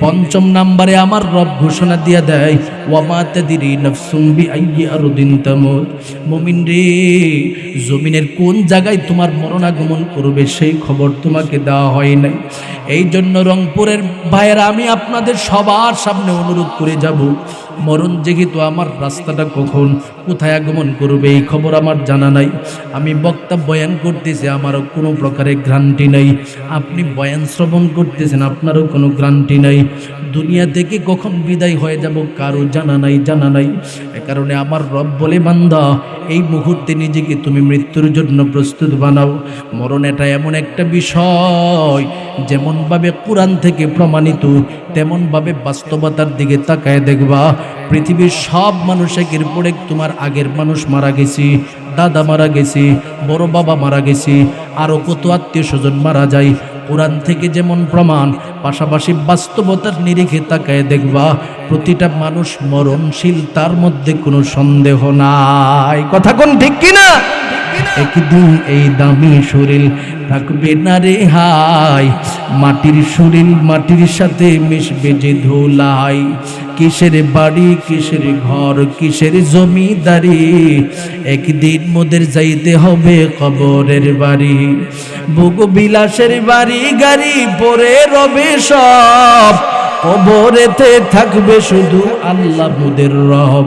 5 নম্বরে আমার রব ঘোষণা দিয়া দেয়, ওয়া মা তাদরি নাফসুম বিআইয়ি আরদিন তামুত। মুমিন রে, জমিনের কোন জায়গায় তোমার মরণ আগমন করবে সেই খবর তোমাকে দেওয়া হয় নাই। এই জন্য রংপুরের ভাইয়েরা, আমি আপনাদের সবার সামনে অনুরোধ করে যাব, মরণ যেহেতু আমার রাস্তাটা কখন কোথায় আগমন করবে এই খবর আমার জানা নাই। আমি বক্তা বয়ান করতেছি, আমারও কোনো প্রকারের গ্যারান্টি নাই। আপনি বয়ান শ্রবণ করতেছেন, আপনারও কোনো গ্যারান্টি নাই। দুনিয়া থেকে কখন বিদায় হয়ে যাব কারো জানা নাই। এ কারণে আমার রব বলে, বান্দা, এই মুহূর্তে নিজেকে তুমি মৃত্যুর জন্য প্রস্তুত বানাও। মরণ এটা এমন একটা বিষয়, যেমনভাবে কোরআন থেকে প্রমাণিত তেমনভাবে বাস্তবতার দিকে তাকায় দেখবা, পৃথিবীর সব মানুষ একের পর এক, তোমার আগের মানুষ মারা গেছে, দাদা মারা গেছে, বড় বাবা মারা গেছে, আরও কত আত্মীয় স্বজন মারা যায়। কোরআন থেকে যেমন প্রমাণ, পাশাপাশি বাস্তবতার নিরিখে তাকায় দেখবা প্রতিটা মানুষ মরণশীল, তার মধ্যে কোনো সন্দেহ নাই। কথা কোন ঠিক কিনা? একদিন এই দামি শরীর থাকবে না রে হাই, মাটির শরীর মাটির সাথে মিশবে যে ধুলাই। কিসের বাড়ি, কিসের ঘর, কিসের জমিদারি, একদিন মোদের যাইতে হবে কবরের বাড়ি। ভোগ বিলাসের বাড়ি গাড়ি পরে রবে সব, কবরেতে থাকবে শুধু আল্লাহ মোদের রব।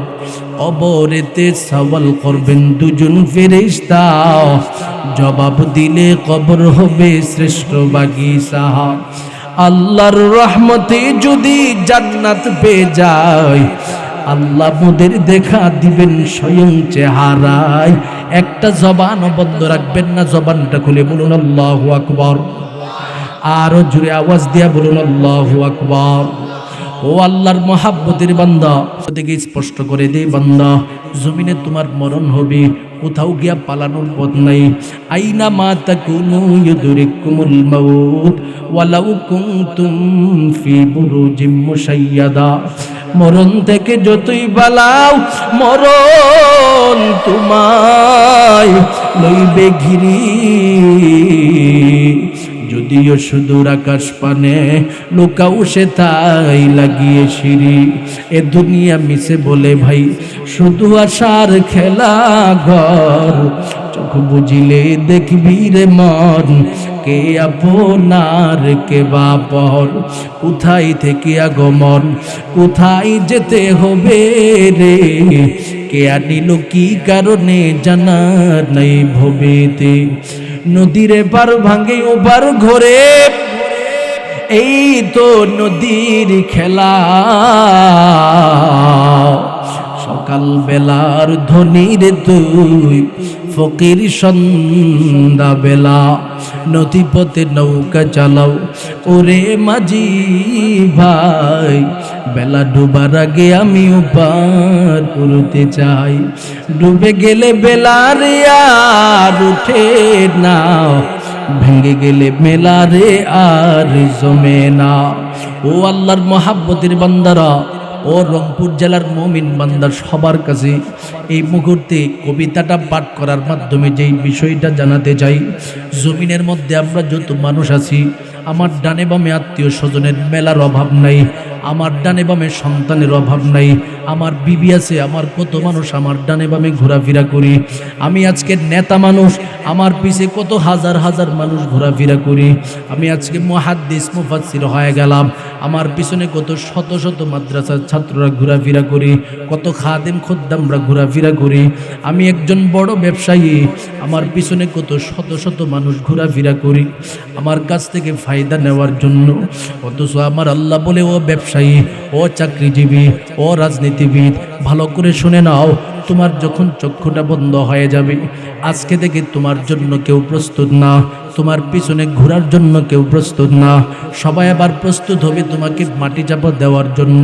কবরেতে সওয়াল করবেন দুজন ফেরেশতা, জবাব দিলে কবর হবে শ্রেষ্ঠ বাগিচা। আল্লাহর রহমতে যদি জান্নাত পেয়ে যায়, আল্লাহ মোদের দেখা দিবেন স্বয়ং চেহারায়। একটা জবান বন্ধ রাখবেন না, জবানটা খুলে বলুন আল্লাহু আকবার। আরো জোরে আওয়াজ দিয়া বলুন আল্লাহু আকবার। ও আল্লাহর মহাব্বতের বান্দা, ওদিকে স্পষ্ট করে দে বান্দা, জমিনে তোমার মরণ হবে, কোথাও গিয়া পালানোর পথ নাই। আইনা মা তাকুনু ইউদরিকুমুল মাউত ওয়ালাউ কুনতুম ফি বুরুজিম মুশাইয়াদা। মরণ থেকে যতই পালাও, মরণ তোমায় লইবে ঘিরি। যদিও সুদূর আকাশ পানে লুকাও সে তাই লাগিয়ে সিঁড়ি। এ দুনিয়া মিশে বলে ভাই শুধু আশার খেলা ঘর, চোখ বুঝিলে দেখবি রে মন, কে আপনার কে বাপর। কোথায় থেকে আগমন, কোথায় যেতে হবে রে, কে আনিল কি কারণে জানা নাই ভবেতে। নদীর পার ভাঙে ওপার ঘরে, এই তো নদীর খেলা। সকাল বেলার ধনির তুই ফকির সন্ধ্যা বেলা নদী পথে নৌকা চালাও ওরে মাঝি ভাই বেলা ডুবার আগে আমি পার করতে চাই ডুবে গেলে বেলারে আর উঠে না ভেঙে গেলে মেলারে আর জমে না। ও আল্লাহর মহাব্বতের বান্দারা, ও রংপুর জেলার মুমিন বান্দা সবার কাছে এই মুহূর্তে কবিতাটা পাঠ করার মাধ্যমে যেই বিষয়টা জানাতে চাই, জমিনের মধ্যে আমরা যত মানুষ আছি, আমার ডানে বামে আত্মীয় স্বজনের মেলার অভাব নাই, আমার ডানে বামে সন্তানের অভাব নাই, আমার বিবি আছে, আমার কত মানুষ আমার ডানে বামে ঘোরাফেরা করি। আমি আজকে নেতা মানুষ, আমার পিছে কত হাজার হাজার মানুষ ঘোরাফেরা করি। আমি আজকে মুহাদ্দিস মুফাসসির হয়ে গেলাম, আমার পিছনে কত শত শত মাদ্রাসার ছাত্ররা ঘোরাফেরা করি, কত খাদেম খোদ্দামরা ঘোরাফেরা করি। আমি একজন বড় ব্যবসায়ী, আমার পিছনে কত শত শত মানুষ ঘোরাফেরা করি আমার কাছ থেকে ফায়দা নেওয়ার জন্য। অথচ আমার আল্লাহ বলে, ও ব্যবসায়ী, ও চাকরিজীবী, ও রাজনীতিবিদ, ভালো করে শুনে নাও, তোমার যখন চক্ষুটা বন্ধ হয়ে যাবে, আজকে থেকে তোমার জন্য কেউ প্রস্তুত না, তোমার পিছনে ঘোরার জন্য কেউ প্রস্তুত না। সবাই আবার প্রস্তুত হবে তোমাকে মাটি চাপা দেওয়ার জন্য।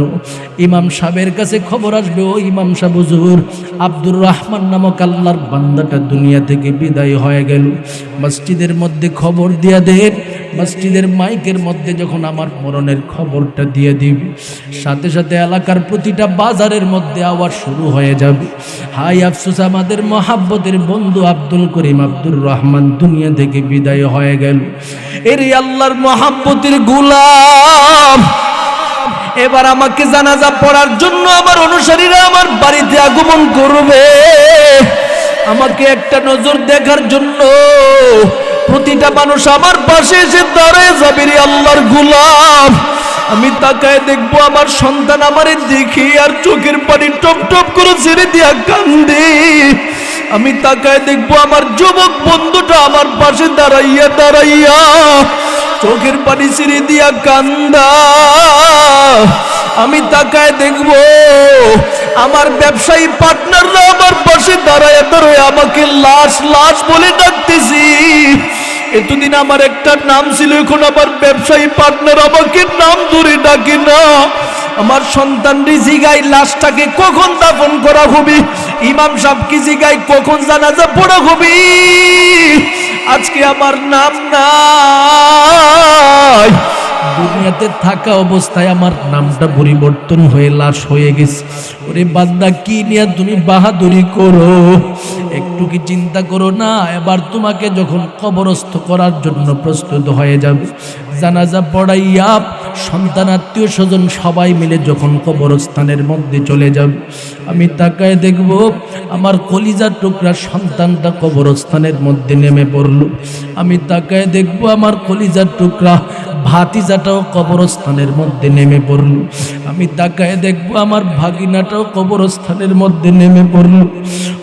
ইমাম সাহেবের কাছে খবর আসবে, ও ইমাম সাহেব হুজুর, আব্দুর রহমান নামক আল্লাহর বান্দাটা দুনিয়া থেকে বিদায় হয়ে গেল। মসজিদের মধ্যে খবর দিয়া দেন, মসজিদের মাইকের মধ্যে যখন আমার মরণের খবরটা দিয়ে দিবি, সাথে সাথে এলাকার প্রতিটা বাজারের মধ্যে আওয়াজ শুরু হয়ে যাবে, হাই আফসোস, আমাদের মহাব্বতের বন্ধু আব্দুল করিম আব্দুর রহমান দুনিয়া থেকে বিদায় হয়ে গেল। এর আল্লাহর মহাব্বতের গোলাম, এবার আমাকে জানাজা পড়ার জন্য আমার অনুসারীরা আমার বাড়িতে আগমন করবে, আমাকে একটা নজর দেখার জন্য প্রতিটা মানুষ আমার পাশে এসে দাঁড়ায় যাবে। রে আল্লাহর গোলাম, আমি তাকায় দেখবো আমার সন্তান আমারে দেখি আর চোখের পানি টপ টপ করে ছেড়ে দিয়া কান্দে। আমি তাকায় দেখবো আমার যুবক বন্ধুটা আমার পাশে দাঁড়াইয়া দাঁড়াইয়া চোখের পানি ছেড়ে দিয়া কান্দা। আমি তাকায় দেখবো আমার ব্যবসায়ী পার্টনাররা আমার পাশে দাঁড়ায় দাঁড়ায় আমাকে লাশ লাশ বলে ডাকতেছি। এতদিন আমার একটা নাম ছিল, এখন আমার ব্যবসায়ী পার্টনার আমাকে নাম ধরে ডাকে না। আমার সন্তান জিগাই লাশটাকে কখন দাফন করা হবে, ইমাম সাহেব কি জিগাই কখন জানাজা পড়া হবে। আজকে আমার নাম নাই, দুনিয়াতে থাকা অবস্থায় আমার নামটা পরিবর্তন হয়ে লাশ হয়ে গেছে। ওরে বান্দা, কি নিয়ে তুমি বাহাদুরি করো? একটু কি চিন্তা করো না? এবার তোমাকে যখন কবরস্থ করার জন্য প্রস্তুত হয়ে যাবে, জানাজা পড়াইয়া সন্তান আত্মীয় স্বজন সবাই মিলে যখন কবরস্থানের মধ্যে চলে যাবে, আমি তাকায় দেখব আমার কলিজার টুকরা সন্তানটা কবরস্থানের মধ্যে নেমে পড়ল। আমি তাকায় দেখব আমার কলিজার টুকরা ভাতিজাটাও কবরস্থানের মধ্যে নেমে পড়ল। আমি তাকায় দেখব আমার ভাগিনাটাও কবরস্থানের মধ্যে নেমে পড়ল।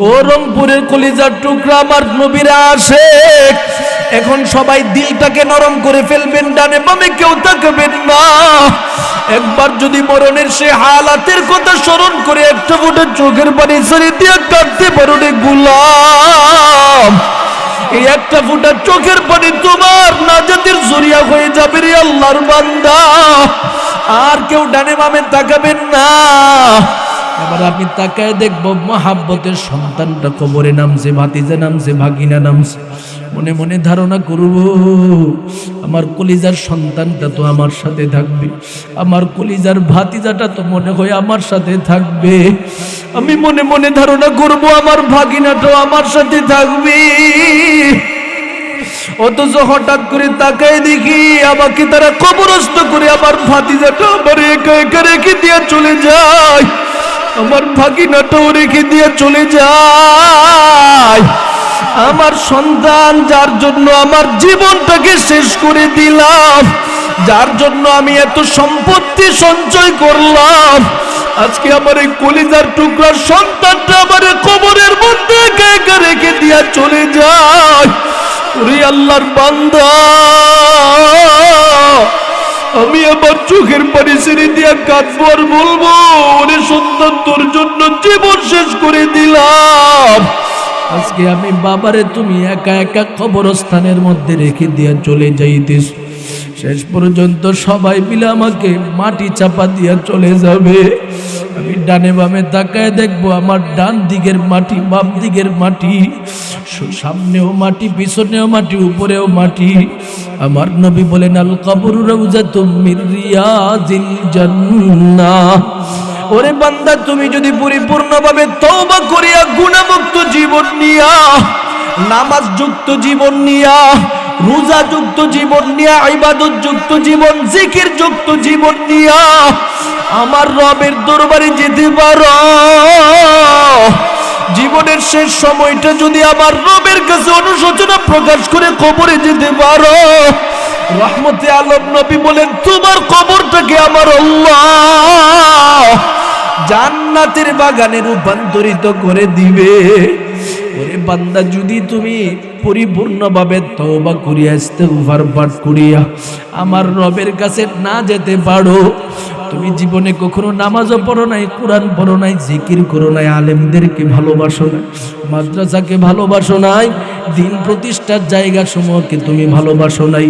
ও রংপুরের কলিজার টুকরা আমার নবীর আশিক, এখন সবাই দিলটাকে নরম করে ফেলবেন, ডানে বামে কেউ তাকাবেন না। একবার যদি মরণের সে হালাতের কথা স্মরণ করে একটা ফুটে চোখের পানি ছেড়ে দিয়ে কাঁদতে পারো রে গোলাম, এই একটা ফুটা চোখের পানি তোমার নাজাতের জরিয়া হয়ে যাবে রে আল্লাহর বান্দা। আর কেউ ডানে বামে তাকাবেন না। এবার আমি তাকায় দেখবো মহাব্বতের সন্তানটা কবরে নামছে, ভাতিজা নামছে, ভাগিনা নামছে। মনে মনে ধারণা করব আমার কলিজার সন্তানটা তো আমার সাথে থাকবে, আমার কলিজার ভাতিজাটা তো মনে হয় আমার সাথে থাকবে। আমি মনে মনে ধারণা করব আমার ভাগিনাটাও আমার সাথে থাকবে। অথচ হঠাৎ করে তাকায় দেখি আমাকে তারা কবরস্থ করে আমার ভাতিজাটা আমার একা একা রেখে দিয়ে চলে যায়, আমার ভাগিনাটাও রেখে দিয়ে চলে যায়। আমার সন্তান, যার জন্য আমার জীবনটাকে শেষ করে দিলাম, যার জন্য আমি এত সম্পত্তি সঞ্চয় করলাম, আজকে আমার এই কলিজার টুকরার সন্তানটা আমার কবরের মধ্যে একা একা রেখে দিয়া চলে যায়। ওরে আল্লাহর বান্দা, আমি আমার চোখের পানি ছেড়ে দিয়া কাঁদবো আর বলবো, ওরে সন্তান তোর জন্য জীবন শেষ করে দিলাম। আজকে আমি বাবারে তুমি একা একা কবরস্থানের মধ্যে রেখে দিয়া চলে যাইতেছ, শেষ পর্যন্ত সবাই মিলে আমাকে মাটি চাপা দিয়া চলে যাবে। আমি ডানে বামে তাকায় দেখবো আমার ডান দিকের মাটি, বাম দিকের মাটি, সামনেও মাটি, পিছনেও মাটি, উপরেও মাটি। আমার নবী বলেন, আল কবর রাউজাতুম মির রিয়াজিল জান্নাহ। ওরে বান্দা, তুমি যদি পরিপূর্ণভাবে তওবা করিয়া গুনাহমুক্ত জীবন নিয়া, নামাজ যুক্ত জীবন নিয়া, রোজা যুক্ত জীবন নিয়া, ইবাদত যুক্ত জীবন, জিকির যুক্ত জীবন নিয়া আমার রবের দরবারে যেতে পারো, জীবনের শেষ সময়টা যদি আমার রবের কাছে অনুশোচনা প্রকাশ করে কবরে যেতে পারো, রহমতে আলম নবী বলেন তোমার কবরটাকে আমার আল্লাহ জান্নাতের বাগানে রূপান্তরিত করে দিবে। ওরে বান্দা, যদি তুমি পরিপূর্ণভাবে তওবা করিয়া ইস্তিগফার পাঠ করিয়া আমার রবের কাছে না যেতে পারো, তুমি জীবনে কখনো নামাজও পড়ো নাই, কোরআন পড়ো নাই, জিকির করো নাই, আলেমদেরকে ভালোবাসো নাই, মাদ্রাসাকে ভালোবাসো নাই, দিন প্রতিষ্ঠার জায়গা সমূহকে তুমি ভালোবাসো নাই,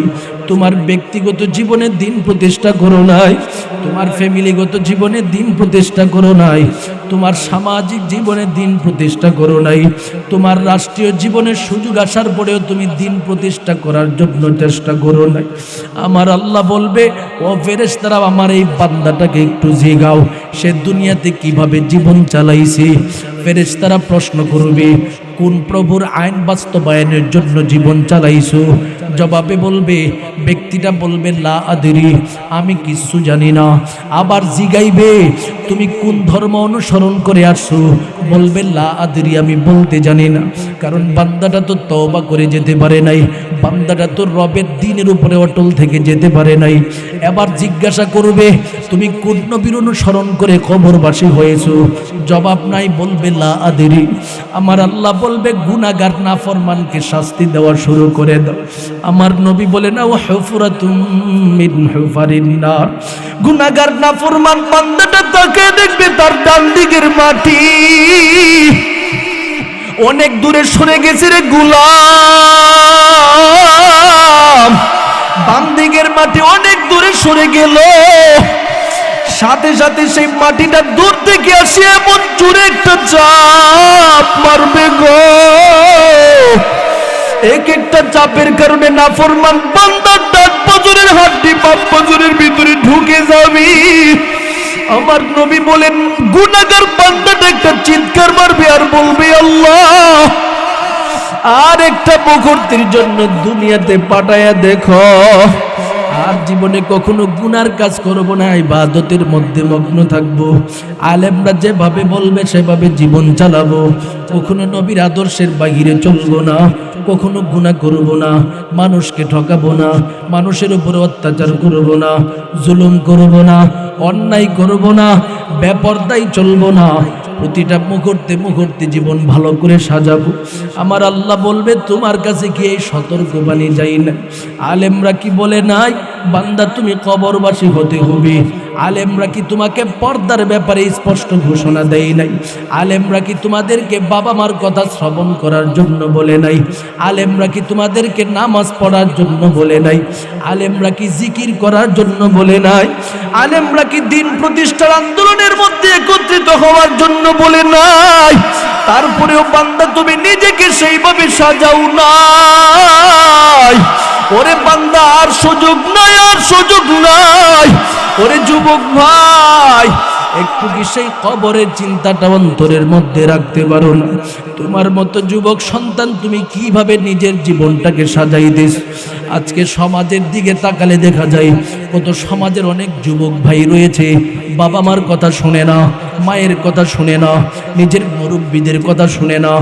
তোমার ব্যক্তিগত জীবনে দিন প্রতিষ্ঠা করো নাই, তোমার ফ্যামিলিগত জীবনে দিন প্রতিষ্ঠা করো নাই, তোমার সামাজিক জীবনে দিন প্রতিষ্ঠা করো নাই, তোমার রাষ্ট্রীয় জীবনের সুযোগ আসার পরেও তুমি দিন প্রতিষ্ঠা করার জন্য চেষ্টা করো নাই। আমার আল্লাহ বলবে, ও ফেরেশতারা, আমার এই বান্দাটাকে একটু জিগাও, সে দুনিয়াতে কিভাবে জীবন চালাইছে। ফেরেশতারা প্রশ্ন করবে, কোন প্রভুর আইন বাস্তবায়নের জন্য জীবন চালাইছো? জবাবে বলবে, ব্যক্তিটা বলবে লা আদরি, আমি কিছু জানি না। আবার জিগাইবে, তুমি কোন ধর্ম অনুসরণ করে আসছো? বলবে লা আদরি, আমি বলতে জানি না। কারণ বান্দাটা তো তওবা করে যেতে পারে নাই, বান্দাটা তো রবের দ্বীনের উপরে অটল থেকে যেতে পারে নাই। এবার জিজ্ঞাসা করবে, তুমি কোন নবীর অনুসরণ করে কবরবাসী হয়েছো? জবাব নাই, বলবে লা আদরি। আমার আল্লাহ বলবে, গুনাহগার নাফরমানকে শাস্তি দেওয়া শুরু করে দাও। আমার নবী বলেন, ও হুফরাতুম মিন হুফারিন নার। গুনাহগার নাফরমান বান্দাটা তাকে দেখবে, তার ডান দিকের মাটি অনেক দূরে সরে গেছে রে গোলাম, বাম দিকের মাটি অনেক দূরে সরে গেল। সাথে সাথে সেই মাটিটা দূর থেকে আসে এমন জোরে একটা চাপ মারবে গো, এক একটা চাপের কারণে নাফরমান বান্দার ডান পাঁজরের হাড্ডি বাম পাঁজরের ভিতরে ঢুকে যাবে। আমার নবী বলেন, গুনাহগার বান্দাটা একটা চিৎকার মারবে আর বলবে, আল্লাহ আর একটা মুহূর্তের জন্য দুনিয়াতে পাঠায়া দেখো, আর জীবনে কখনো গুনার কাজ করব না, ইবাদতের মধ্যে মগ্ন থাকবো, আলেমরা যেভাবে বলবে সেভাবে জীবন চালাবো, কখনো নবীর আদর্শের বাহিরে চলবো না, কখনো গুনাহ করব না, মানুষকে ঠকাবো না, মানুষের উপরে অত্যাচার করব না, জুলুম করব না, অন্যায় করব না, বেপরদাই চলবো না, প্রতিটা মুহূর্তে মুহূর্তে জীবন ভালো করে সাজাবো। আমার আল্লাহ বলবে, তোমার কাছে কি এই সতর্কবাণী যাই না? আলেমরা কি বলে নাই, বান্দা তুমি কবরবাসী হতে হবে? আলেমরা কি তোমাকে পর্দার ব্যাপারে স্পষ্ট ঘোষণা দেয় নাই? আলেমরা কি তোমাদেরকে বাবা মার কথা শ্রবণ করার জন্য বলে নাই? আলেমরা কি তোমাদেরকে নামাজ পড়ার জন্য বলে নাই? আলেমরা কি জিকির করার জন্য বলে নাই? আলেমরা কি দিন প্রতিষ্ঠার আন্দোলনের মধ্যে একত্রিত হওয়ার জন্য বলে নাই? তারপরেও বান্দা তুমি নিজেকে সেইভাবে সাজাও নাই। ওরে বান্দা, আর সুযোগ নাই, আর সুযোগ নাই। ওরে যুবক ভাই, একটু কি সেই কবরের চিন্তাটা অন্তরের মধ্যে রাখতে পারো না? তোমার মতো যুবক সন্তান তুমি কিভাবে নিজের জীবনটাকে সাজাইতেছ? আজকে সমাজের দিকে তাকালে দেখা যায় কত সমাজের অনেক যুবক ভাই রয়েছে, বাবা মার কথা শুনে না, মায়ের কথা শুনে না, নিজের মুরব্বীদের কথা শুনে না,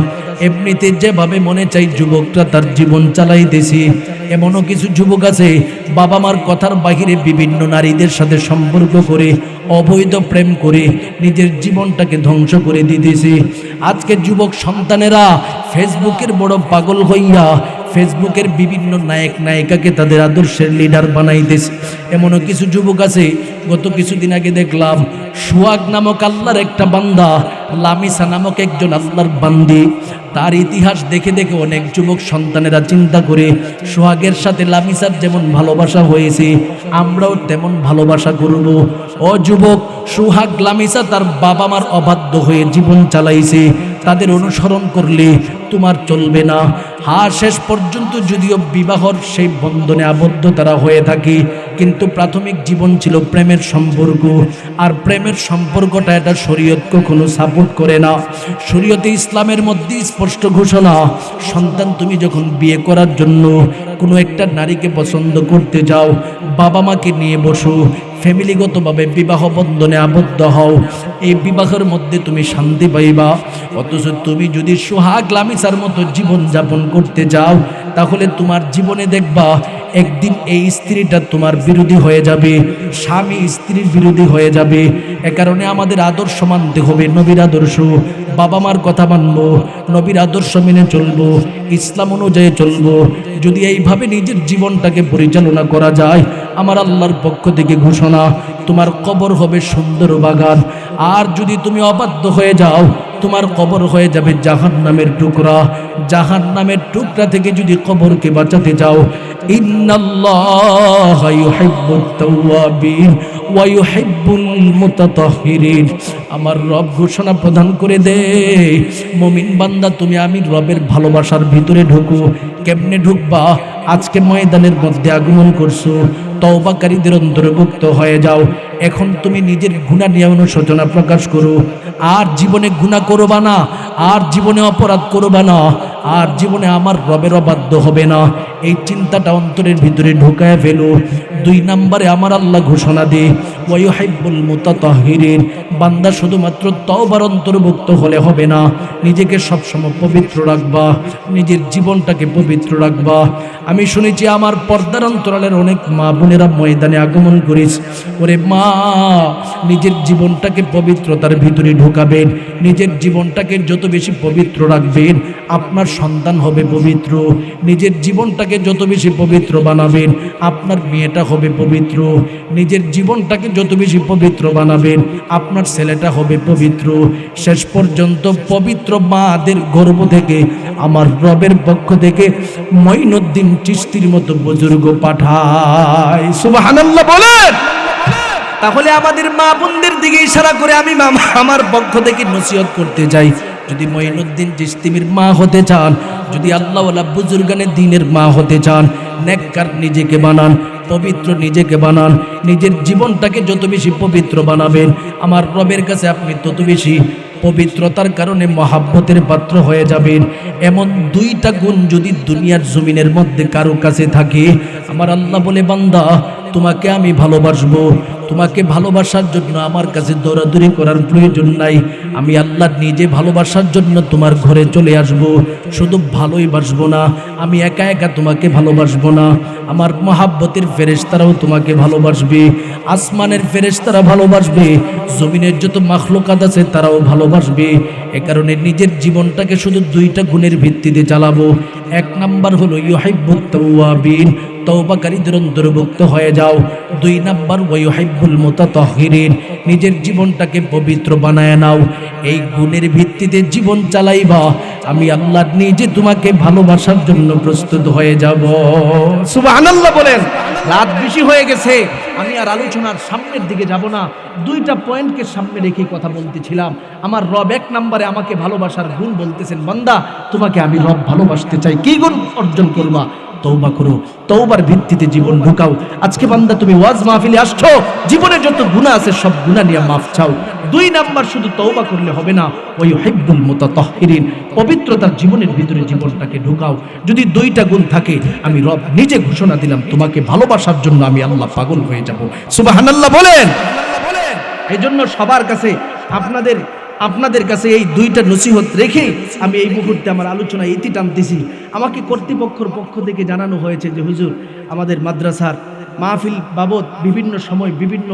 এমনিতে যেভাবে মনে চাই যুবকটা তার জীবন চালাইতেছে। এমনও কিছু যুবক আছে বাবা মার কথার বাহিরে বিভিন্ন নারীদের সাথে সম্পর্ক করে, অবৈধ প্রেম করে নিজের জীবনটাকে ধ্বংস করে দিতেছে। আজকে যুবক সন্তানেরা ফেসবুকের বড় পাগল হইয়া ফেসবুকের বিভিন্ন নায়ক নায়িকাকে তাদের আদর্শের লিডার বানাইতেছে। এমনও কিছু যুবক আছে, গত কিছুদিন আগে দেখলাম সোহাগ নামক আল্লাহর একটা বান্দা, লামিসা নামক একজন আল্লাহর বান্দি, তার ইতিহাস দেখে দেখে অনেক যুবক সন্তানেরা চিন্তা করে সোহাগের সাথে লামিসার যেমন ভালোবাসা হয়েছে আমরাও তেমন ভালোবাসা করব। ও যুবক, সোহাগ লামিসা তার বাবা মার অবাধ্য হয়ে জীবন চালাইছে, তাদের অনুসরণ করলে তোমার চলবে না। শেষ পর্যন্ত যদিও বিবাহর সেই বন্ধনে আবদ্ধ তারা হয়ে থাকে, কিন্তু প্রাথমিক জীবন ছিল প্রেমের সম্পর্ক। আর প্রেমের সম্পর্কটা এটা শরীয়ত কখনো সাপোর্ট করে না। শরীয়তে ইসলামের মধ্যে স্পষ্ট ঘোষণা, সন্তান তুমি যখন বিয়ে করার জন্য কোনো একটা নারীকে পছন্দ করতে যাও, বাবা মাকে নিয়ে বসো, ফ্যামিলিগতভাবে বিবাহ বন্ধনে আবদ্ধ হও, এই বিবাহের মধ্যে তুমি শান্তি পাইবা। অথচ তুমি যদি সোহাগ লামিসার মতো জীবন যাপন করতে যাও, তাহলে তোমার জীবনে দেখবা একদিন এই স্ত্রীটা তোমার বিরোধী হয়ে যাবে, স্বামী স্ত্রীর বিরোধী হয়ে যাবে। এ কারণে আমাদের আদর্শ মানতে হবে, নবীর আদর্শ। বাবা মার কথা মানবো, নবীর আদর্শ মেনে চলবো, ইসলাম অনুযায়ী চলবো। যদি এইভাবে নিজের জীবনটাকে পরিচালনা করা যায়, আমার আল্লাহর পক্ষ থেকে ঘোষণা, তোমার কবর হবে সুন্দর বাগান। আর যদি তুমি অবাধ্য হয়ে যাও, তোমার কবর হয়ে যাবে জাহান্নামের টুকরা। জাহান্নামের টুকরা থেকে যদি কবরকে বাঁচাতে যাও, ইন্নাল্লাহা ইউহিব্বুত তাওয়াবিন ওয়া ইউহিব্বুল মুতাতাহহিরিন। আমার রব ঘোষণা প্রদান করে দে, মুমিন বান্দা তুমি আমি রবের ভালোবাসার ভিতরে ঢুকো। কেমনে ঢুকবা? আজকে ময়দানের মধ্যে আগমন করছো, তওবাকারীদের অন্তর্ভুক্ত হয়ে যাও। এখন তুমি নিজের গুনাহ নিয়ে অনুশোচনা প্রকাশ করো। আর জীবনে গুনাহ করবা না, আর জীবনে অপরাধ করবা না, আর জীবনে আমার রবের অবাধ্য হবে না, এই চিন্তাটা অন্তরের ভিতরে ঢুকায় ফেলো। 2 নম্বরে আমার আল্লাহ ঘোষণা দে, ওয়া ইউহিব্বুল মুতাতাহহিরিন। বান্দা শুধুমাত্র তওবার অন্তর্ভুক্ত হলে হবে না, নিজেকে সবসময় পবিত্র রাখবা, নিজের জীবনটাকে পবিত্র রাখবা। আমি শুনেছি আমার পর্দার অন্তরালের অনেক মা বোনেরা ময়দানে আগমন করিস। ওরে মা, নিজের জীবনটাকে পবিত্রতার ভিতরে ঢুকাবেন, নিজের জীবনটাকে যত বেশি পবিত্র রাখবেন, আপনার সন্তান হবে পবিত্র। নিজের জীবনটাকে যত বেশি পবিত্র বানাবেন, আপনার মেয়েটা হবে পবিত্র। নিজের জীবনটাকে যত বেশি পবিত্র বানাবেন, আপনার ছেলেটা হবে পবিত্র। শেষ পর্যন্ত পবিত্র মাদের গর্ভ থেকে আমার রবের পক্ষ থেকে মঈনুদ্দিন চিশতির মতো বুজুর্গ পাঠায়। সুবহানাল্লাহ বলেন। তাহলে আমাদের মা বোনদের দিকে ইশারা করে আমি আমার পক্ষ থেকে নসিহত করতে চাই, যদি মঈনুদ্দিন চিশতির মা হতে চান, যদি আল্লাহওয়ালা বুজুর্গানে দ্বীনের মা হতে চান, নেককার নিজেকে বানান, পবিত্র নিজেকে বানান। নিজের জীবনটাকে যত বেশি পবিত্র বানাবেন, আমার রবের কাছে আপনি তত বেশি পবিত্রতার কারণে মহাব্বতের পাত্র হয়ে যাবেন। এমন 2টা গুণ যদি দুনিয়ার জমিনের মধ্যে কারো কাছে থাকে, আমার আল্লাহ বলে, বান্দা তোমাকে আমি ভালোবাসবো। তোমাকে ভালোবাসার জন্য আমার কাছে দৌড়াদৌড়ি করার প্রয়োজন নাই। আমি আল্লাহ নিজে ভালোবাসার জন্য তোমার ঘরে চলে আসব। শুধু ভালোই বাসবো না, আমি একা একা তোমাকে ভালোবাসবো না, আমার মহাব্বতের ফেরেশতারাও তোমাকে ভালোবাসবে। আসমানের ফেরেশতারা ভালোবাসবে, জমিনের যত মাখলুকাত আছে তারাও ভালোবাসবে। এ কারণে নিজের জীবনটাকে শুধু 2টা গুণের ভিত্তিতে চালাবো। 1 নাম্বার হলো ইউহিব্বুত তাওয়াবিন, তওবাকারীদের অন্তর্ভুক্ত হয়ে যাও। 2 নাম্বার ওয়া ইউহিব্বুল মুতাতাহহিরিন, নিজের জীবনটাকে পবিত্র বানায় নাও। এই গুণের ভিত্তিতে জীবন চালাইবা, আমি আল্লাহ নিজে তোমাকে ভালোবাসার জন্য প্রস্তুত হয়ে যাব। সুবহানাল্লাহ বলেন। রাত বেশি হয়ে গেছে, আমি আর আলোচনার সামনের দিকে যাব না। 2টা পয়েন্টকে সামনে রেখে কথা বলতেছিলাম। আমার রব 1 নম্বরে আমাকে ভালোবাসার গুণ বলতেছেন, বান্দা তোমাকে আমি রব ভালোবাসতে চাই। কি গুণ অর্জন করবা? তওবা করো, তওবার ভিত্তিতে জীবন ঢুকাও। আজকে বান্দা তুমি ওয়াজ মাহফিলে আসছো, জীবনে যত গুনাহ আছে সব গুনাহ নিয়ে মাফ চাও। 2 নাম্বার শুধু তওবা করলে হবে না, ওয়া ইউহিব্বুল মুতাতাহহিরিন, পবিত্রতার জীবনের ভিতরে জীবনটাকে ঢুকাও। যদি 2টা গুণ থাকে, আমি রব নিজে ঘোষণা দিলাম তোমাকে ভালোবাসার জন্য আমি আল্লাহ পাগল হয়ে যাব। সুবহানাল্লাহ বলেন। এই জন্য সবার কাছে আপনাদের কাছে এই 2টা নসিহত রেখে আমি এই মুহূর্তে আমার আলোচনা ইতি টানতেছি। আমাকে কর্তৃপক্ষের পক্ষ থেকে জানানো হয়েছে যে হুজুর, আমাদের মাদ্রাসার মাহফিল বাবদ বিভিন্ন সময় বিভিন্ন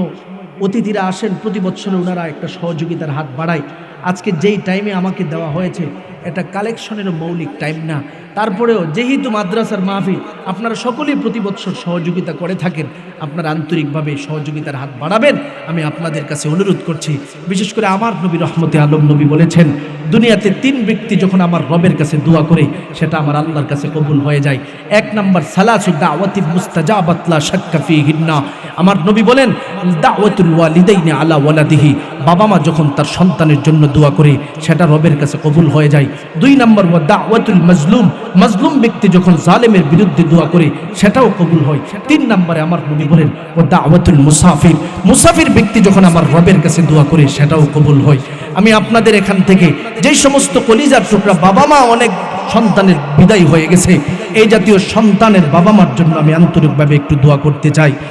অতিথিরা আসেন, প্রতি বছরে ওনারা একটা সহযোগিতার হাত বাড়ায়। আজকে যেই টাইমে আমাকে দেওয়া হয়েছে, এটা কালেকশনের মৌলিক টাইম না, তারপরেও যেহেতু মাদ্রাসার মাহফিল আপনারা সকলেই প্রতি বছর সহযোগিতা করে থাকেন, আপনারা আন্তরিকভাবে সহযোগিতার হাত বাড়াবেন আমি আপনাদের কাছে অনুরোধ করছি। বিশেষ করে আমার নবী রহমতে আলম নবী বলেছেন, দুনিয়াতে 3 ব্যক্তি যখন আমার রবের কাছে দোয়া করে সেটা আমার আল্লাহর কাছে কবুল হয়ে যায়। 1 নম্বর সালাসু দাওয়াতি মুস্তাজাবাত লা শাক্কা ফীহিন্না। আমার নবী বলেন, দাওয়াতুল ওয়ালিদাইনি আলা ওয়ালাদিহি, বাবা মা যখন তার সন্তানের জন্য দোয়া করে সেটা রবের কাছে কবুল হয়ে যায়। 2 নম্বর ওয়া দাওয়াতুল মাজলুম, মাজলুম ব্যক্তি যখন জালেমের বিরুদ্ধে দোয়া করে সেটাও কবুল হয়। 3 নম্বরে আমার নবী বলেন, ওয়া দাওয়াতুল মুসাফির, মুসাফির ব্যক্তি যখন আমার রবের কাছে দোয়া করে সেটাও কবুল হয়। আমি আপনাদের এখান থেকে যেই সমস্ত কলিজার টুকরা বাবা মা অনেক সন্তানের বিদায় হয়ে গেছে, এই জাতীয় সন্তানের বাবা মার জন্য আমি আন্তরিকভাবে একটু দোয়া করতে চাই।